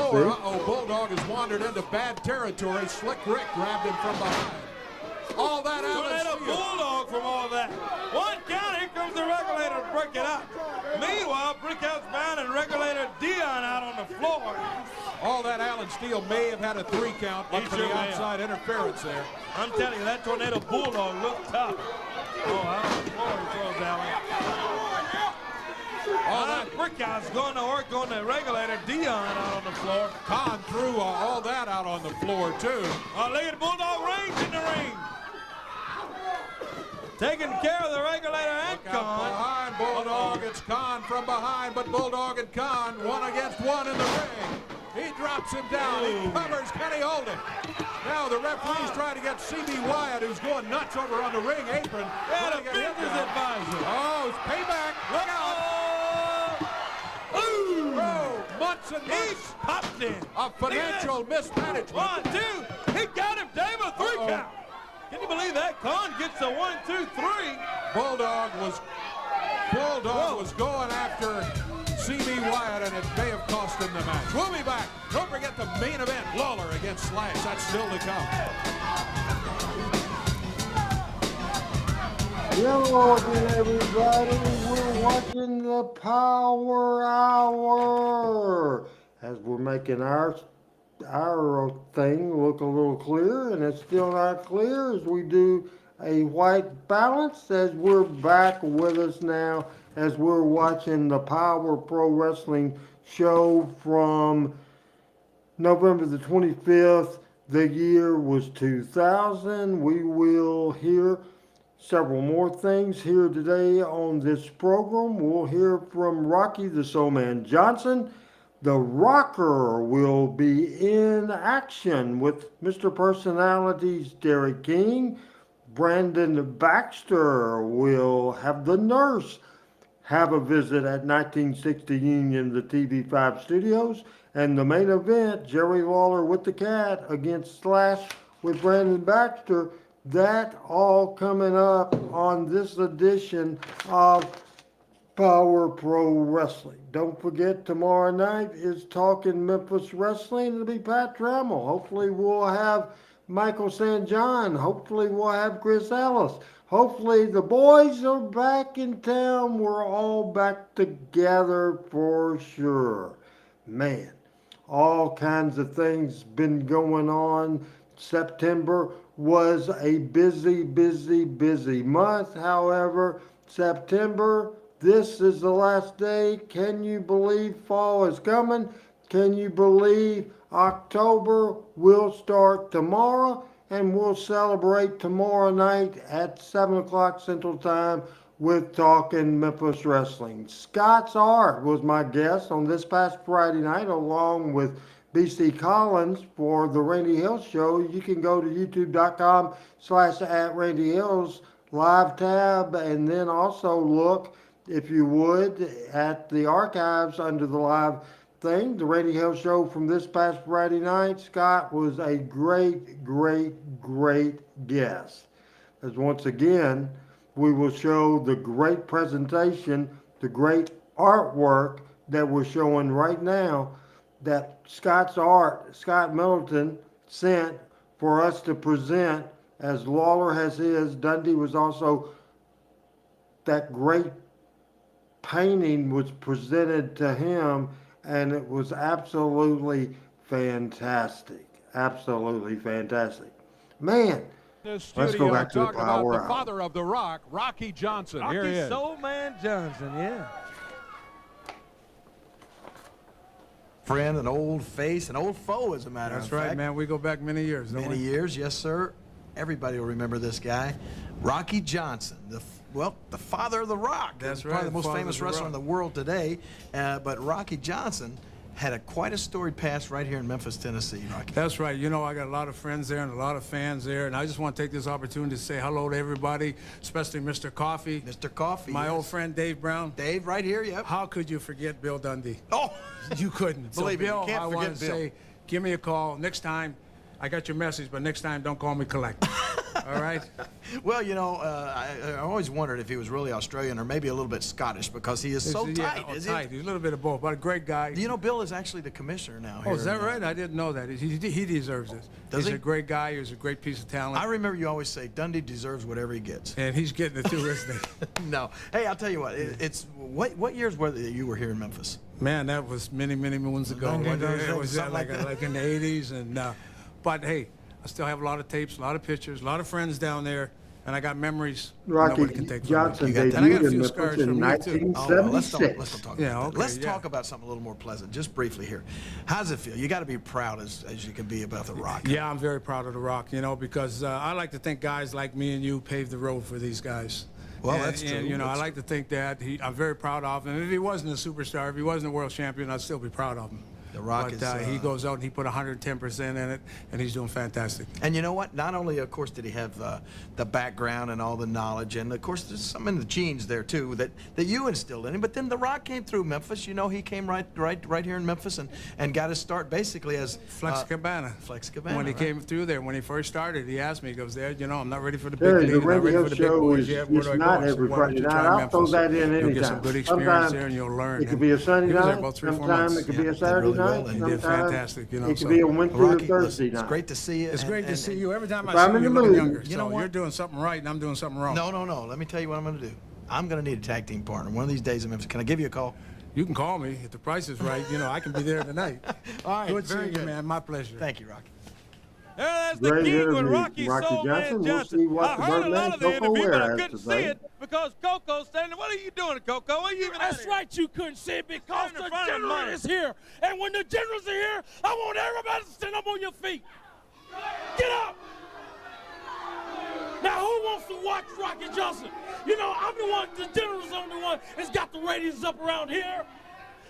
Bulldog has wandered into bad territory. Slick Rick grabbed him from behind. All that Allen Steele. Bulldog from all that. One count, here comes the regulator to break it up. Meanwhile, Brickhouse bound and regulator Dunn out on the floor. All that Allen Steele may have had a 3 count, but for the outside interference there. I'm telling you, that Tornado Bulldog looked tough. Oh, out on the floor he throws Allen. All that Brickhouse going to work on the regulator. Dunn out on the floor. Kahn threw all that out on the floor, too. Oh, look at Bulldog range in the ring. Taking care of the regulator and Kahn. Behind Bulldog, it's Kahn from behind, but Bulldog and Kahn 1 against 1 in the ring. He drops him down. He covers. Can he hold him? Now the referee's trying to get C.B. Wyatt, who's going nuts over on the ring apron. Yeah, the business advisor. Oh, it's payback. Look out. Ooh. Oh, months and months. He's popped in. Of financial mismanagement. 1, 2. He got him, Dave, a 3 count. Can you believe that? Kahn gets a 1, 2, 3. Bulldog was going after C.B. Wyatt, and it may have cost him the match. We'll be back. Don't forget the main event, Lawler against Slash. That's still to come. Hello again, everybody. We're watching the Power Hour as we're making our thing look a little clear, and it's still not clear as we do a white balance. As we're back with us now as we're watching the Power Pro Wrestling show from November the 25th. The year was 2000. We will hear several more things here today on this program. We'll hear from Rocky the Soulman Johnson. The Rocker will be in action with Mr. Personality's Derek King. Brandon Baxter will have the Nurse have a visit at 1960 Union, the TV5 studios. And the main event, Jerry Lawler with the Cat against Slash with Brandon Baxter. That all coming up on this edition of Power Pro Wrestling. Don't forget, tomorrow night is Talking Memphis Wrestling. It'll be Pat Trammell. Hopefully we'll have Michael St. John. Hopefully we'll have Chris Ellis. Hopefully the boys are back in town. We're all back together for sure. Man, all kinds of things been going on. September was a busy month. However, September, this is the last day. Can you believe fall is coming? Can you believe October will start tomorrow? And we'll celebrate tomorrow night at 7 o'clock Central Time with Talking Memphis Wrestling. Scott's Art was my guest on this past Friday night, along with B.C. Collins for the Randy Hales Show. You can go to youtube.com/@RandyHales live tab, and then also look, if you would, at the archives under the live thing. The Randy Hales Show from this past Friday night. Scott was a great guest. As once again, we will show the great presentation, the great artwork that we're showing right now that Scott's Art, Scott Middleton, sent for us to present, as Lawler has his. Dundee was also, that great painting was presented to him, and it was absolutely fantastic. Absolutely fantastic. Man, let's go back to the Power Hour. The father of the Rock, Rocky Johnson. Here he is. Rocky Soulman Johnson, yeah. Friend, an old face, an old foe, as a matter of fact. That's right, man. We go back many years, don't we? Many years, yes, sir. Everybody will remember this guy. Rocky Johnson, well, the father of the Rock. That's Probably right, the most father famous of the wrestler Rock. in the world today. But Rocky Johnson had quite a storied past right here in Memphis, Tennessee, Rocky. That's right. You know, I got a lot of friends there and a lot of fans there, and I just want to take this opportunity to say hello to everybody, especially Mr. Coffee. Mr. Coffee, my yes. old friend Dave Brown. Dave, right here, yep. How could you forget Bill Dundee? Oh, you couldn't. Believe me, you Bill, can't I forget want to Bill. say, give me a call next time. I got your message, but next time don't call me collect. All right? Well, you know, I always wondered if he was really Australian or maybe a little bit Scottish because he is so tight. Yeah, tight. He's a little bit of both, but a great guy. You know, Bill is actually the commissioner now. Oh, here is that in, right? I didn't know that. He deserves it. He's a great guy. He's a great piece of talent. I remember you always say Dundee deserves whatever he gets. And he's getting it too, isn't he? No. Hey, I'll tell you what. What years were you were here in Memphis? Man, that was many, many moons ago. It was like in the 80s. And but hey, I still have a lot of tapes, a lot of pictures, a lot of friends down there, and I got memories Rocky nobody can take Johnson from me. And I got a debuted in few Memphis scars in from you, too. 1976. Let's don't talk Yeah, about that. okay, Let's yeah. talk about something a little more pleasant, just briefly here. How's it feel? You got to be proud as you can be about The Rock. Yeah, I'm very proud of The Rock, you know, because I like to think guys like me and you paved the road for these guys. Well, that's true. And, you know, I like to think that I'm very proud of him. If he wasn't a superstar, if he wasn't a world champion, I'd still be proud of him. The Rock but he goes out and he put 110% in it, and he's doing fantastic. And you know what? Not only, of course, did he have the background and all the knowledge, and of course, there's some in the genes there too that you instilled in him. But then The Rock came through Memphis. You know, he came right here in Memphis and got his start basically as Flex Cabana. Flex Cabana. When he right? came through there, when he first started, he asked me, he goes, "There, you know, I'm not ready for the big There, leagues. the I'm not ready radio for the big show boys is yet. Where it's do I not go?" I said, every "Why don't Friday you night. try I'll throw Memphis? that in You'll anytime. get some good experience Sometimes there, and you'll learn." it could be a Sunday he was there night. about 3 or 4 Sometimes months. it could be a did Saturday really well. night. He did Sometimes fantastic, you know. it could be a Wednesday or Rocky, Thursday it's night. great to see you. It's great to see you. Every time if I I'm see in you, the you're looking mood, younger. you know So what? you're doing something right, and I'm doing something wrong. No. Let me tell you what I'm going to do. I'm going to need a tag team partner. One of these days in Memphis. Can I give you a call? You can call me if the price is right. You know, I can be there tonight. All right, Good very seeing you, good. man. My pleasure. Thank you, Rocky. There's the Great king with interview, Rocky Rocky Soul Johnson. Man We'll Johnson. see what I the heard a Birdman lot of the Coco interview, but I Ware has couldn't to see say. it because Coco's standing. What are you doing, Coco? What are you even out That's here? right, you couldn't see it because Stand in the front of general mine. is here. And when the generals are here, I want everybody to stand up on your feet. Get up! Now, who wants to watch Rocky Johnson? You know, I'm the one, the general's the only one that's got the ratings up around here.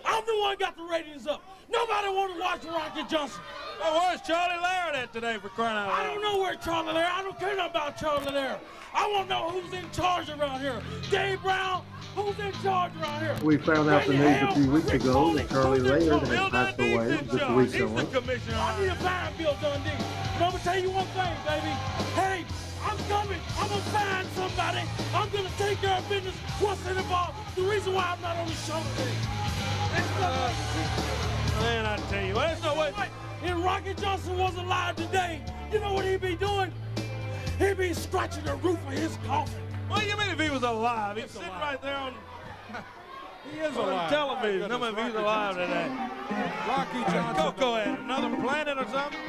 I'm the one got the ratings up. Nobody want to watch Rocky Johnson. Well, where's Charlie Laird at today for crying out loud? I don't know where Charlie Laird. I don't care nothing about Charlie Laird. I want to know who's in charge around here. Dave Brown, who's in charge around here? We found out the news a few weeks Rick ago Foley, that Charlie who's in Laird charge? had passed away in just charge. recently. He's the commissioner. I need to find Bill Dundee. But I'm going to tell you one thing, baby. Hey, I'm coming. I'm going to find somebody. I'm going to take care of business. What's in the ball? The reason why I'm not on the show today. Man, I tell you, there's no way. If Rocky Johnson was alive today, you know what he'd be doing? He'd be scratching the roof of his coffin. What do you mean if he was alive? He's sitting right there on He is on alive. television. My No, if goodness, he's Rocky alive today. Rocky Johnson. Coco had another planet or something?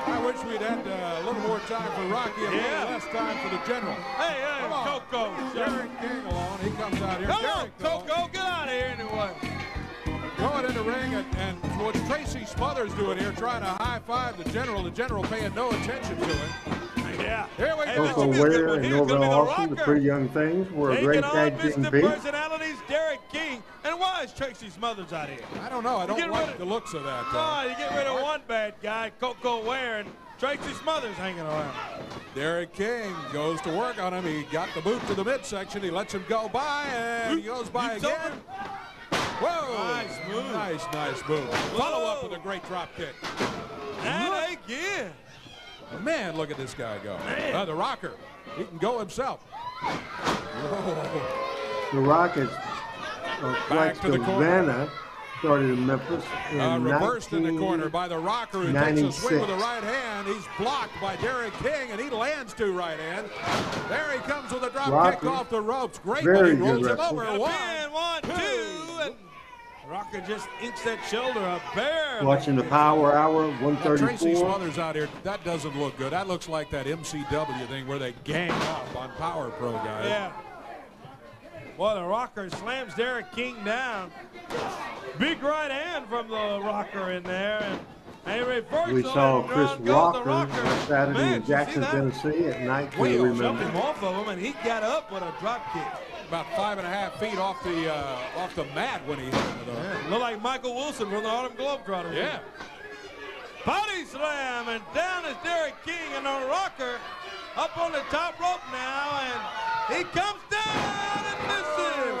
I wish we'd had a little more time for Rocky and a little less time for the general. Hey, Come on. Coco. Derek King along. He comes out here. Come on, Derek going. Coco, get out of here anyway. Going in the ring, and what Tracy Smothers doing here, trying to high-five the general paying no attention to him. Yeah. Here we Hey, go. this Coco will be a good Ware one. and He's gonna be Norvell the Austin, the rocker. Pretty Young Things, were a Taking great on tag team Mr. beat. Personalities, Derek King. And why is Tracy Smothers out here? I don't know. I don't Get like rid of- the looks of that. No, you get rid of one bad guy, Coco Ware, and Tracy Smothers hanging around. Derek King goes to work on him. He got the boot to the midsection. He lets him go by, and he goes by Leaps again. Whoa! Nice move. Nice move. Follow up with a great drop kick. And again. Man, look at this guy go. Man. The rocker. He can go himself. The Rockets, Flex to the corner. Cabana, started in Memphis in Reversed in the corner by the rocker who takes a swing with the 1996. right hand. He's blocked by Derek King, and he lands two right hand. There he comes with a drop kick Rocker. off the ropes. Great, Very but he rolls good him wrestler. over. And one, two, and Rocker just inks that shoulder up bare. Watching the Power Hour, Tracy 134. Smothers out here, that doesn't look good. That looks like that MCW thing where they gang up on Power Pro guys. Yeah. Well, the Rocker slams Derek King down. Big right hand from the Rocker in there. And ain't reversal. We saw and Chris down goes the Rocker last Saturday Man, in you see Jackson, that? Tennessee at night to Jumped remember. him off of him, and he got up with a drop kick. About 5.5 feet off the mat when he hit it. Yeah, looked like Michael Wilson from the Harlem Globetrotters. Yeah. Body slam, and down is Derek King, and the Rocker up on the top rope now, and he comes down and misses.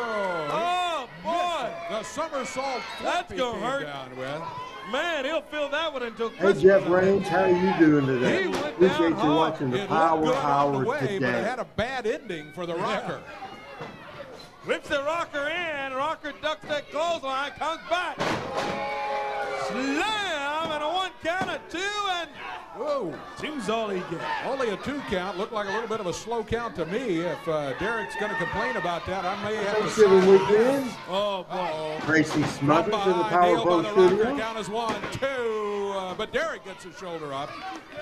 Oh, boy. The somersault That's flip he gonna came hurt. down with. Man, he'll feel that one until Hey, Christmas. Jeff Raines, how are you doing today? He went Appreciate down you hard. watching the It looked Power good on the Hour way, but it today. had a bad ending for the Rocker. Whips the Rocker in. Rocker ducks that clothesline, comes back. Slam, and a 1 count of 2, and whoa, two's all he gets. Only a 2 count. Looked like a little bit of a slow count to me. If Derek's going to complain about that, I may have to. Thanksgiving weekend. Oh, boy. Tracy Smothers in the Power Nailed Pro by the Rocker. studio. Count is 1, 2, but Derek gets his shoulder up.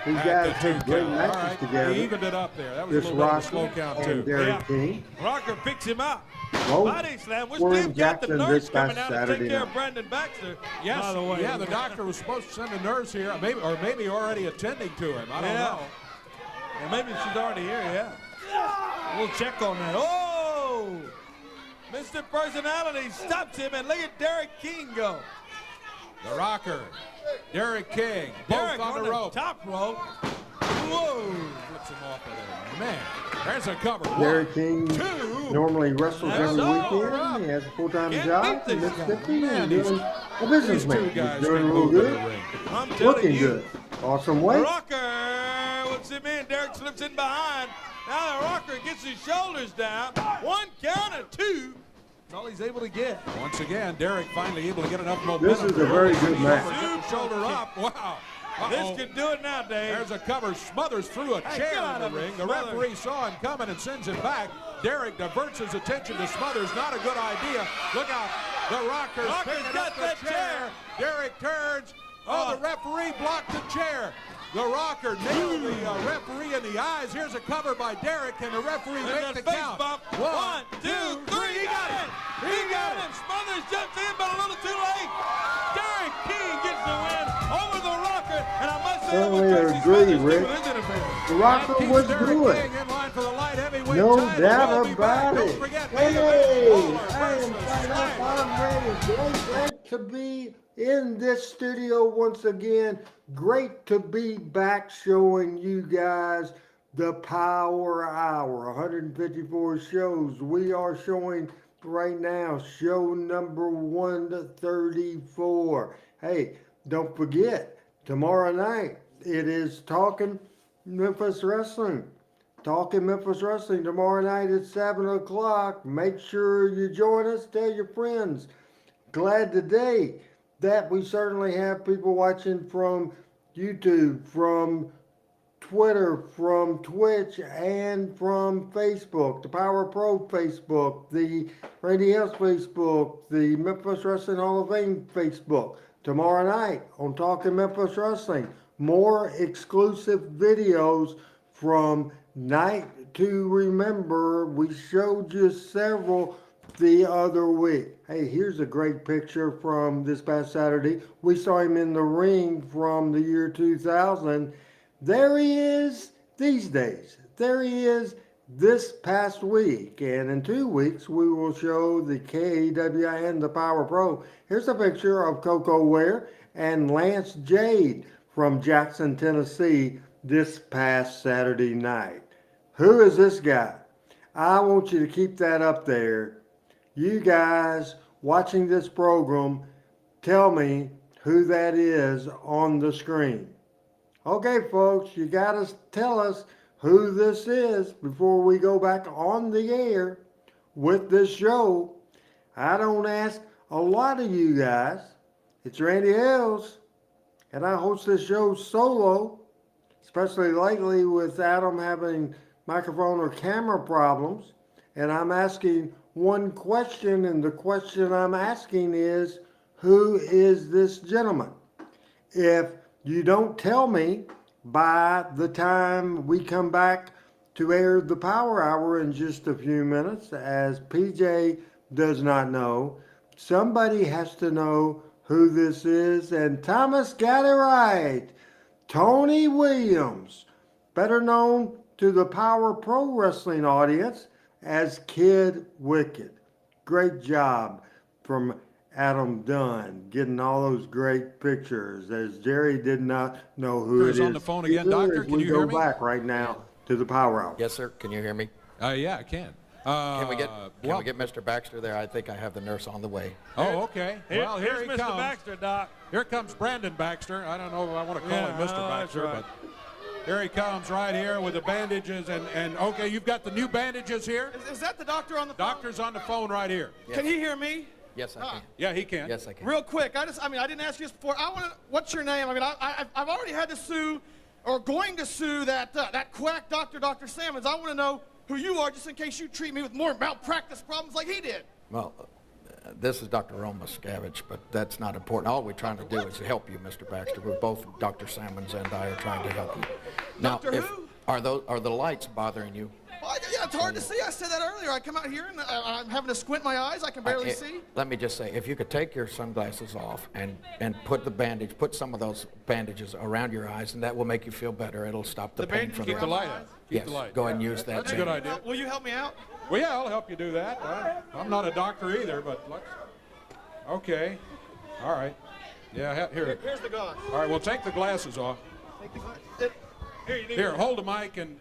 These at guys the 2 had great count. matches All right, together. he evened it up there. That was This a little bit of a Rocker slow count, too. and Derek King. Rocker picks him up. Both Body slam. We were still in got the Jackson nurse this coming past out to take Saturday care night. of Brandon Baxter. Yes, by the way. yeah, the doctor was supposed to send a nurse here, maybe already attending to him. I don't know. And maybe she's already here, yeah. We'll check on that. Oh! Mr. Personality stops him, and look at Derek King go. The Rocker, Derek King, both Derek on the rope. Top rope. Whoa! Flips him off of there. Man, there's a cover. Derek 1, King 2. normally wrestles every That's all weekend. right. He has a full-time Can't job beat in this guy. Mississippi Man, and these- doing a businessman. These 2 guys He's doing can real move in good. the ring. I'm telling Looking you. good. Awesome weight. Rocker whips him in. Derek slips in behind. Now the Rocker gets his shoulders down. 1 count of 2. That's all he's able to get. Once again, Derek finally able to get enough momentum. This is a very good match. Get the shoulder up. Wow. This could do it now, Dave. There's a cover. Smothers through a Hey, chair get out in of the it, ring. The Smothers. referee saw him coming and sends him back. Derek diverts his attention to Smothers. Not a good idea. Look out. The Rocker's picking got up the that chair. Derek turns. Oh, the referee blocked the chair. The Rocker nailed the referee in the eyes. Here's a cover by Derek, and the referee There's makes the that face count. bump. 1, 2, 3. He got it. He got it. Smothers jumps in, but a little too late. Derek King gets the win over the Rocker, and I must say, Certainly what Tracy agree, Smothers Rick. doing is interference. The Rocker Keeps was Derek good. King in line for the light heavyweight No title. doubt We'll be back. about Don't it. forget, Hey, Lawler I am versus Fight Up. Slang. I'm ready. Great to be in this studio once again. Great to be back showing you guys the Power Hour. 154 shows. We are showing right now show number 134. Hey, don't forget, tomorrow night it is Talking Memphis Wrestling. Talking Memphis Wrestling tomorrow night at 7 o'clock. Make sure you join us. Tell your friends. Glad today that we certainly have people watching from YouTube, from Twitter, from Twitch, and from Facebook. The Power Pro Facebook, the Randy Hales Facebook, the Memphis Wrestling Hall of Fame Facebook. Tomorrow night on Talking Memphis Wrestling, more exclusive videos from Night to Remember. We showed you several the other week. Hey, here's a great picture from this past Saturday. We saw him in the ring from the year 2000. There he is these days. There he is this past week. And in 2 weeks, we will show the KAWI and the Power Pro. Here's a picture of Coco Ware and Lance Jade from Jackson, Tennessee this past Saturday night. Who is this guy? I want you to keep that up there. You guys watching this program, tell me who that is on the screen. Okay, folks, you got to tell us who this is before we go back on the air with this show. I don't ask a lot of you guys. It's Randy Hales, and I host this show solo, especially lately with Adam having microphone or camera problems. And I'm asking one question, and the question I'm asking is, who is this gentleman? If you don't tell me by the time we come back to air the Power Hour in just a few minutes, as PJ does not know, somebody has to know who this is, and Thomas got it right. Tony Williams, better known to the Power Pro Wrestling audience as Kid Wicked. Great job from Adam Dunn getting all those great pictures, as Jerry did not know who it is. On the phone again, Doctor. Can you hear me? We go back right now to the Power Hour. Yes, sir. Can you hear me? Yeah, I can. Can we get Mr. Baxter there? I think I have the nurse on the way. Oh, okay. Well, here he Mr. comes. Baxter, Doc. Here comes Brandon Baxter. I don't know if I want to call him Mr. Baxter, right. but here he comes right here with the bandages. And okay, you've got the new bandages here? Is that the doctor on the phone? Doctor's on the phone right here. Yes. Can he hear me? Yes, I can. Yeah, he can. Yes, I can. Real quick, I didn't ask you this before. I want to. What's your name? I mean, I've already had to sue, or going to sue that quack doctor, Dr. Sammons. I want to know who you are, just in case you treat me with more malpractice problems like he did. Well, this is Dr. Roma Scavenge, but that's not important. All we're trying to do is help you, Mr. Baxter. We're both, Dr. Sammons and I, are trying to help you. Now, Doctor who? Are the lights bothering you? Well, yeah, it's hard to see. I said that earlier. I come out here and I'm having to squint my eyes. I can barely see. Let me just say, if you could take your sunglasses off and put some of those bandages around your eyes, and that will make you feel better. It'll stop the pain from Keep the light up. Yes, go ahead and use that. That's a good idea. Will you help me out? Well, yeah, I'll help you do that. I'm not a doctor either, but let's. Okay. All right. Yeah, here. Here's the gun. All right, well, take the glasses off. Take the glass. Here, hold the mic and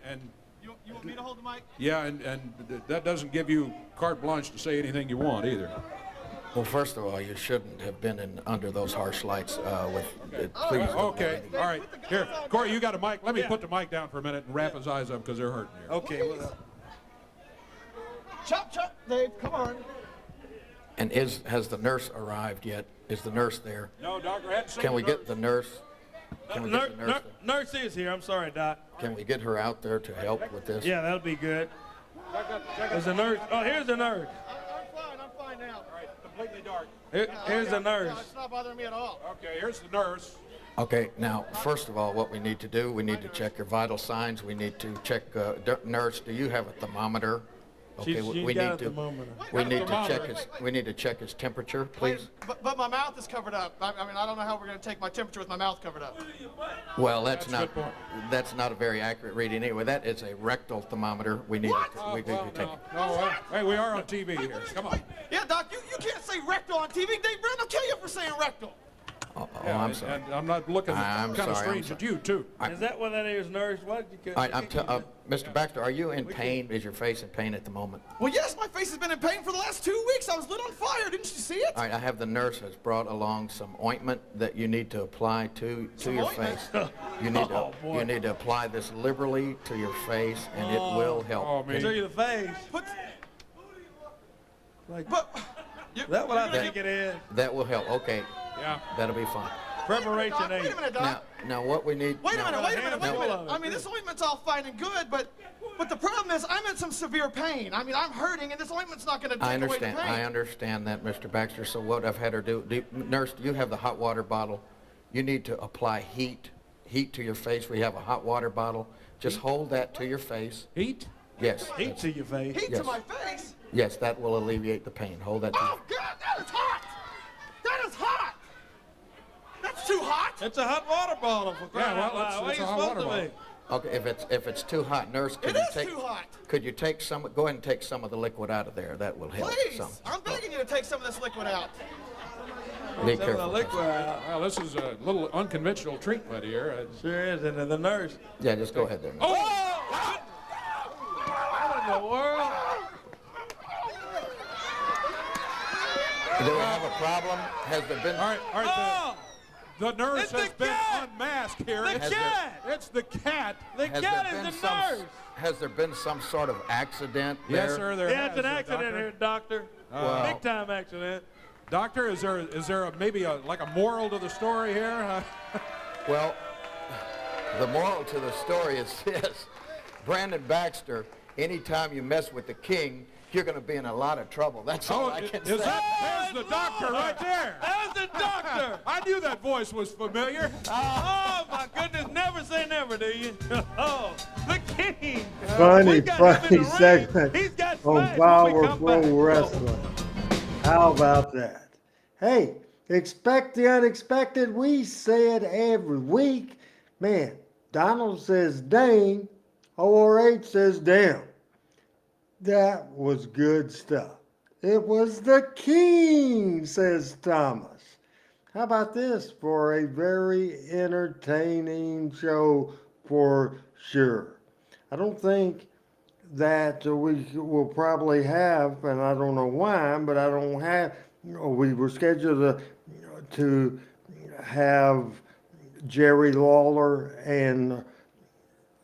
You want me to hold the mic? yeah, and that doesn't give you carte blanche to say anything you want either. Well, first of all, you shouldn't have been under those harsh lights please. Okay, all right. Here, Corey, you got a mic. Let me put the mic down for a minute and wrap his eyes up because they're hurting here. Okay. Well, chop, chop, Dave, come on. And has the nurse arrived yet? Is the nurse there? No, Doctor, I hadn't seen Can we get the nurse? Can we get the nurse? Nurse is here. I'm sorry, Doc. Can we get her out there to help with this? Yeah, that'll be good. There's a nurse. Oh, here's the nurse. I'm fine now. All right, completely dark. Here's the nurse. It's not bothering me at all. Okay, here's the nurse. Okay, now, first of all, what we need to do, we need to check your vital signs. We need to check, nurse, do you have a thermometer? Okay, She's we got need a to thermometer. we need to check his temperature, please. But my mouth is covered up. I mean, I don't know how we're going to take my temperature with my mouth covered up. Well, that's not a very accurate reading anyway. That is a rectal thermometer. We need to take it. Hey, we are on TV here. Come on. Yeah, Doc, you can't say rectal on TV. Dave Brown will kill you for saying rectal. Oh, Yeah, I'm sorry. And I'm not looking kind of strange at you, too. Is that what that is, nurse? Why did you? All right, Mr. Baxter, are you in pain? Is your face in pain at the moment? Well, yes, my face has been in pain for the last 2 weeks. I was lit on fire. Didn't you see it? All right, I have the nurse has brought along some ointment that you need to apply to your face. You need to apply this liberally to your face, and it will help. Oh, man. To your face. That what I think it is. That will help. Okay. Yeah. That'll be fine. Preparation Doc, aid. wait a minute, Doc. Now what we need. Wait a minute. No. I mean, this ointment's all fine and good, but the problem is I'm in some severe pain. I mean, I'm hurting, and this ointment's not going to take away the pain. I understand that, Mr. Baxter. So what I've had her do, nurse, do you have the hot water bottle? You need to apply heat to your face. We have a hot water bottle. Just hold that to your face. Heat? Yes. Heat to your face. Heat to my face? Yes, that will alleviate the pain. Hold that to Oh, God, that is hot! That is hot! That's too hot! It's a hot water bottle for crying out loud. What are you supposed to be? Okay, if it's too hot, nurse, It is too hot! could you take some? Go ahead and take some of the liquid out of there. That will help Please! some. I'm begging you to take some of this liquid out. Be Some of the careful. liquid out. Well, this is a little unconventional treatment here. Sure is, and the nurse. Yeah, just go ahead there. Nurse. Oh! What in the world? Do we have a problem? Has there been? All right. The nurse It's has the been cat! unmasked here. The It's cat! It's the cat. The Has cat there is been the some? nurse. Has there been some sort of accident Yes, there? sir. There Yeah, it's has, an accident doctor. here, doctor. Well- Big time accident. Doctor, is there maybe like a moral to the story here? Well, the moral to the story is this: Brandon Baxter. Anytime you mess with the king, you're going to be in a lot of trouble. That's all I can say. There's the doctor right there. There's the doctor. I knew that voice was familiar. Oh, my goodness. Never say never, do you? Oh, the king. Funny ring. segment He's got on smashed when we Power come Pro back. Wrestling. How about that? Hey, Expect the unexpected. We say it every week. Man, Donald says dang, OR8 says damn. That was good stuff. It was the king, says Thomas. How about this for a very entertaining show for sure? I don't think that we will probably have, and I don't know why, but I don't have, we were scheduled to have Jerry Lawler and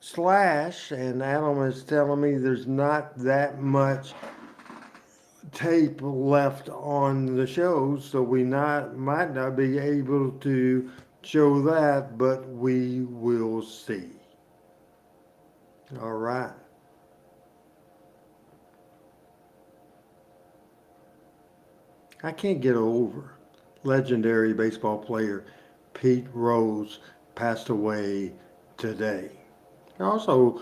Slash, and Adam is telling me there's not that much tape left on the show, so we might not be able to show that, but we will see. All right. I can't get over legendary baseball player Pete Rose passed away today. Also,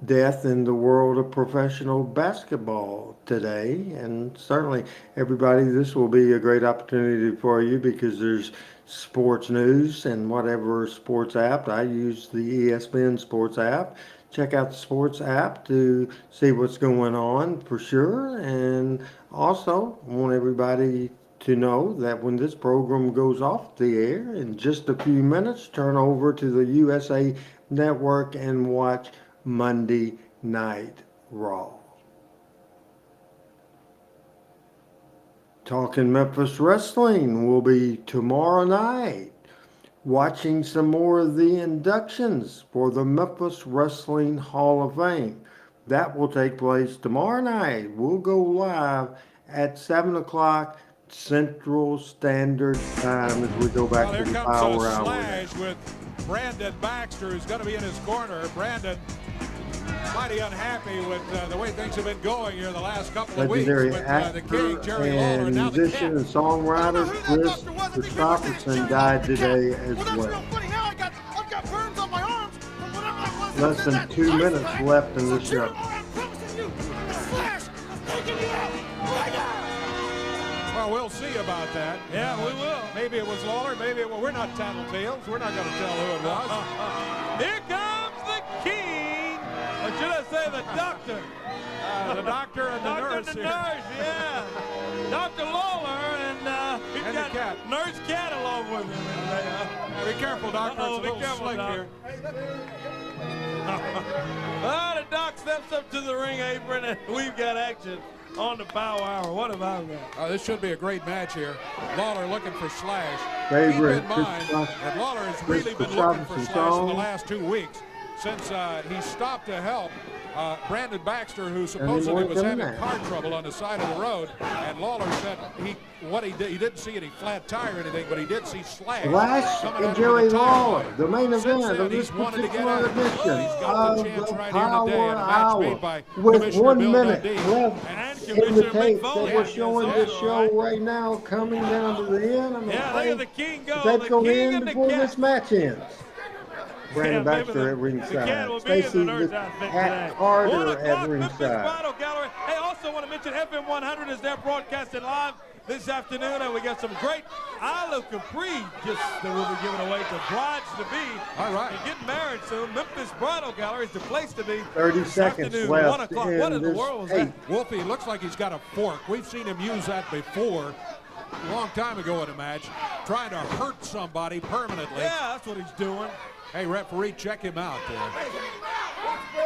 death in the world of professional basketball today, and certainly everybody, this will be a great opportunity for you because there's sports news and whatever sports app. I use the ESPN sports app. Check out the sports app to see what's going on for sure, and also want everybody to know that when this program goes off the air in just a few minutes, turn over to the USA Network and watch Monday Night Raw. Talking Memphis Wrestling will be tomorrow night. Watching some more of the inductions for the Memphis Wrestling Hall of Fame. That will take place tomorrow night. We'll go live at 7 o'clock Central Standard Time as we go back to the Power Hour. Slash with Brandon Baxter, who's going to be in his corner. Brandon, mighty unhappy with the way things have been going here the last couple of weeks with the King, Jerry Lawler, and now the musician and songwriter Chris Christopherson died today as well. Less than 2 minutes left in the show. Well, we'll see about that. Yeah, we will. Maybe it was Lawler, maybe it was. We're not tattletales. We're not going to tell who it was. Here comes the king. Or should I say the doctor? The doctor and the nurse. Doctor and the nurse, yeah. Dr. Lawler and he's got cat. Nurse Cat along with him. Be careful, doctor. It's a little slick here. Well, the doc steps up to the ring apron, and we've got action on the Power Hour. What about that? This should be a great match here. Lawler looking for Slash. Favorite Keep in mind that Lawler has really been looking for Slash in the last 2 weeks since he stopped to help Brandon Baxter, who supposedly was having car trouble on the side of the road. And Lawler said he didn't see any flat tire or anything, but he did see Slash and Jerry Lawler, the main event of this particular edition of the Power Hour, with 1 minute left in the tape that we're showing this show right now, coming down to the end. I'm afraid the tape's going to end before this match ends. Brandon Baxter at ringside. Stacy at Carter at ringside. Hey, also want to mention FM 100 is there broadcasting live this afternoon, and we got some great Isle Capri just that we'll be giving away to brides to be. All right. And getting married soon. Memphis Bridal Gallery is the place to be. 30 seconds left. 1 o'clock. What in the world was that? Wolfie, it looks like he's got a fork. We've seen him use that before. A long time ago in a match, trying to hurt somebody permanently. Yeah, that's what he's doing. Hey, referee, check him out there.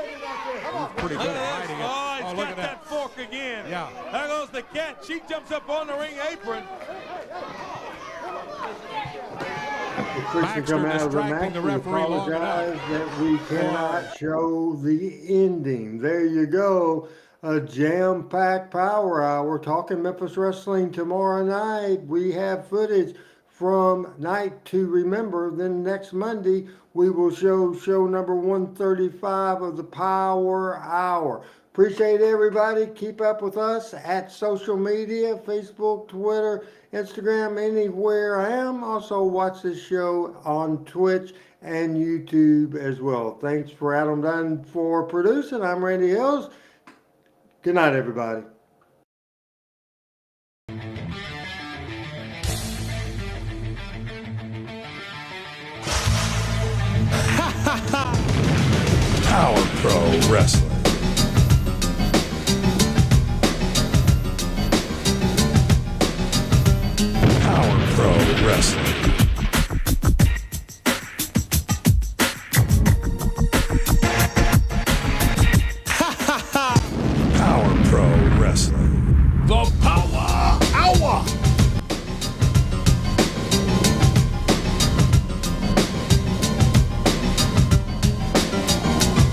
He's pretty good at hiding it. Oh, he's got that fork again. Yeah. There goes the cat. She jumps up on the ring apron. Baxter come out of the match. We apologize that we cannot show the ending. There you go. A jam-packed Power Hour. Talking Memphis Wrestling tomorrow night. We have footage from Night to Remember. Then next Monday, we will show number 135 of the Power Hour. Appreciate everybody. Keep up with us at social media, Facebook, Twitter, Instagram, anywhere I am. Also watch this show on Twitch and YouTube as well. Thanks for Adam Dunn for producing. I'm Randy Hales. Good night, everybody. Power Pro Wrestling. Power Pro Wrestling.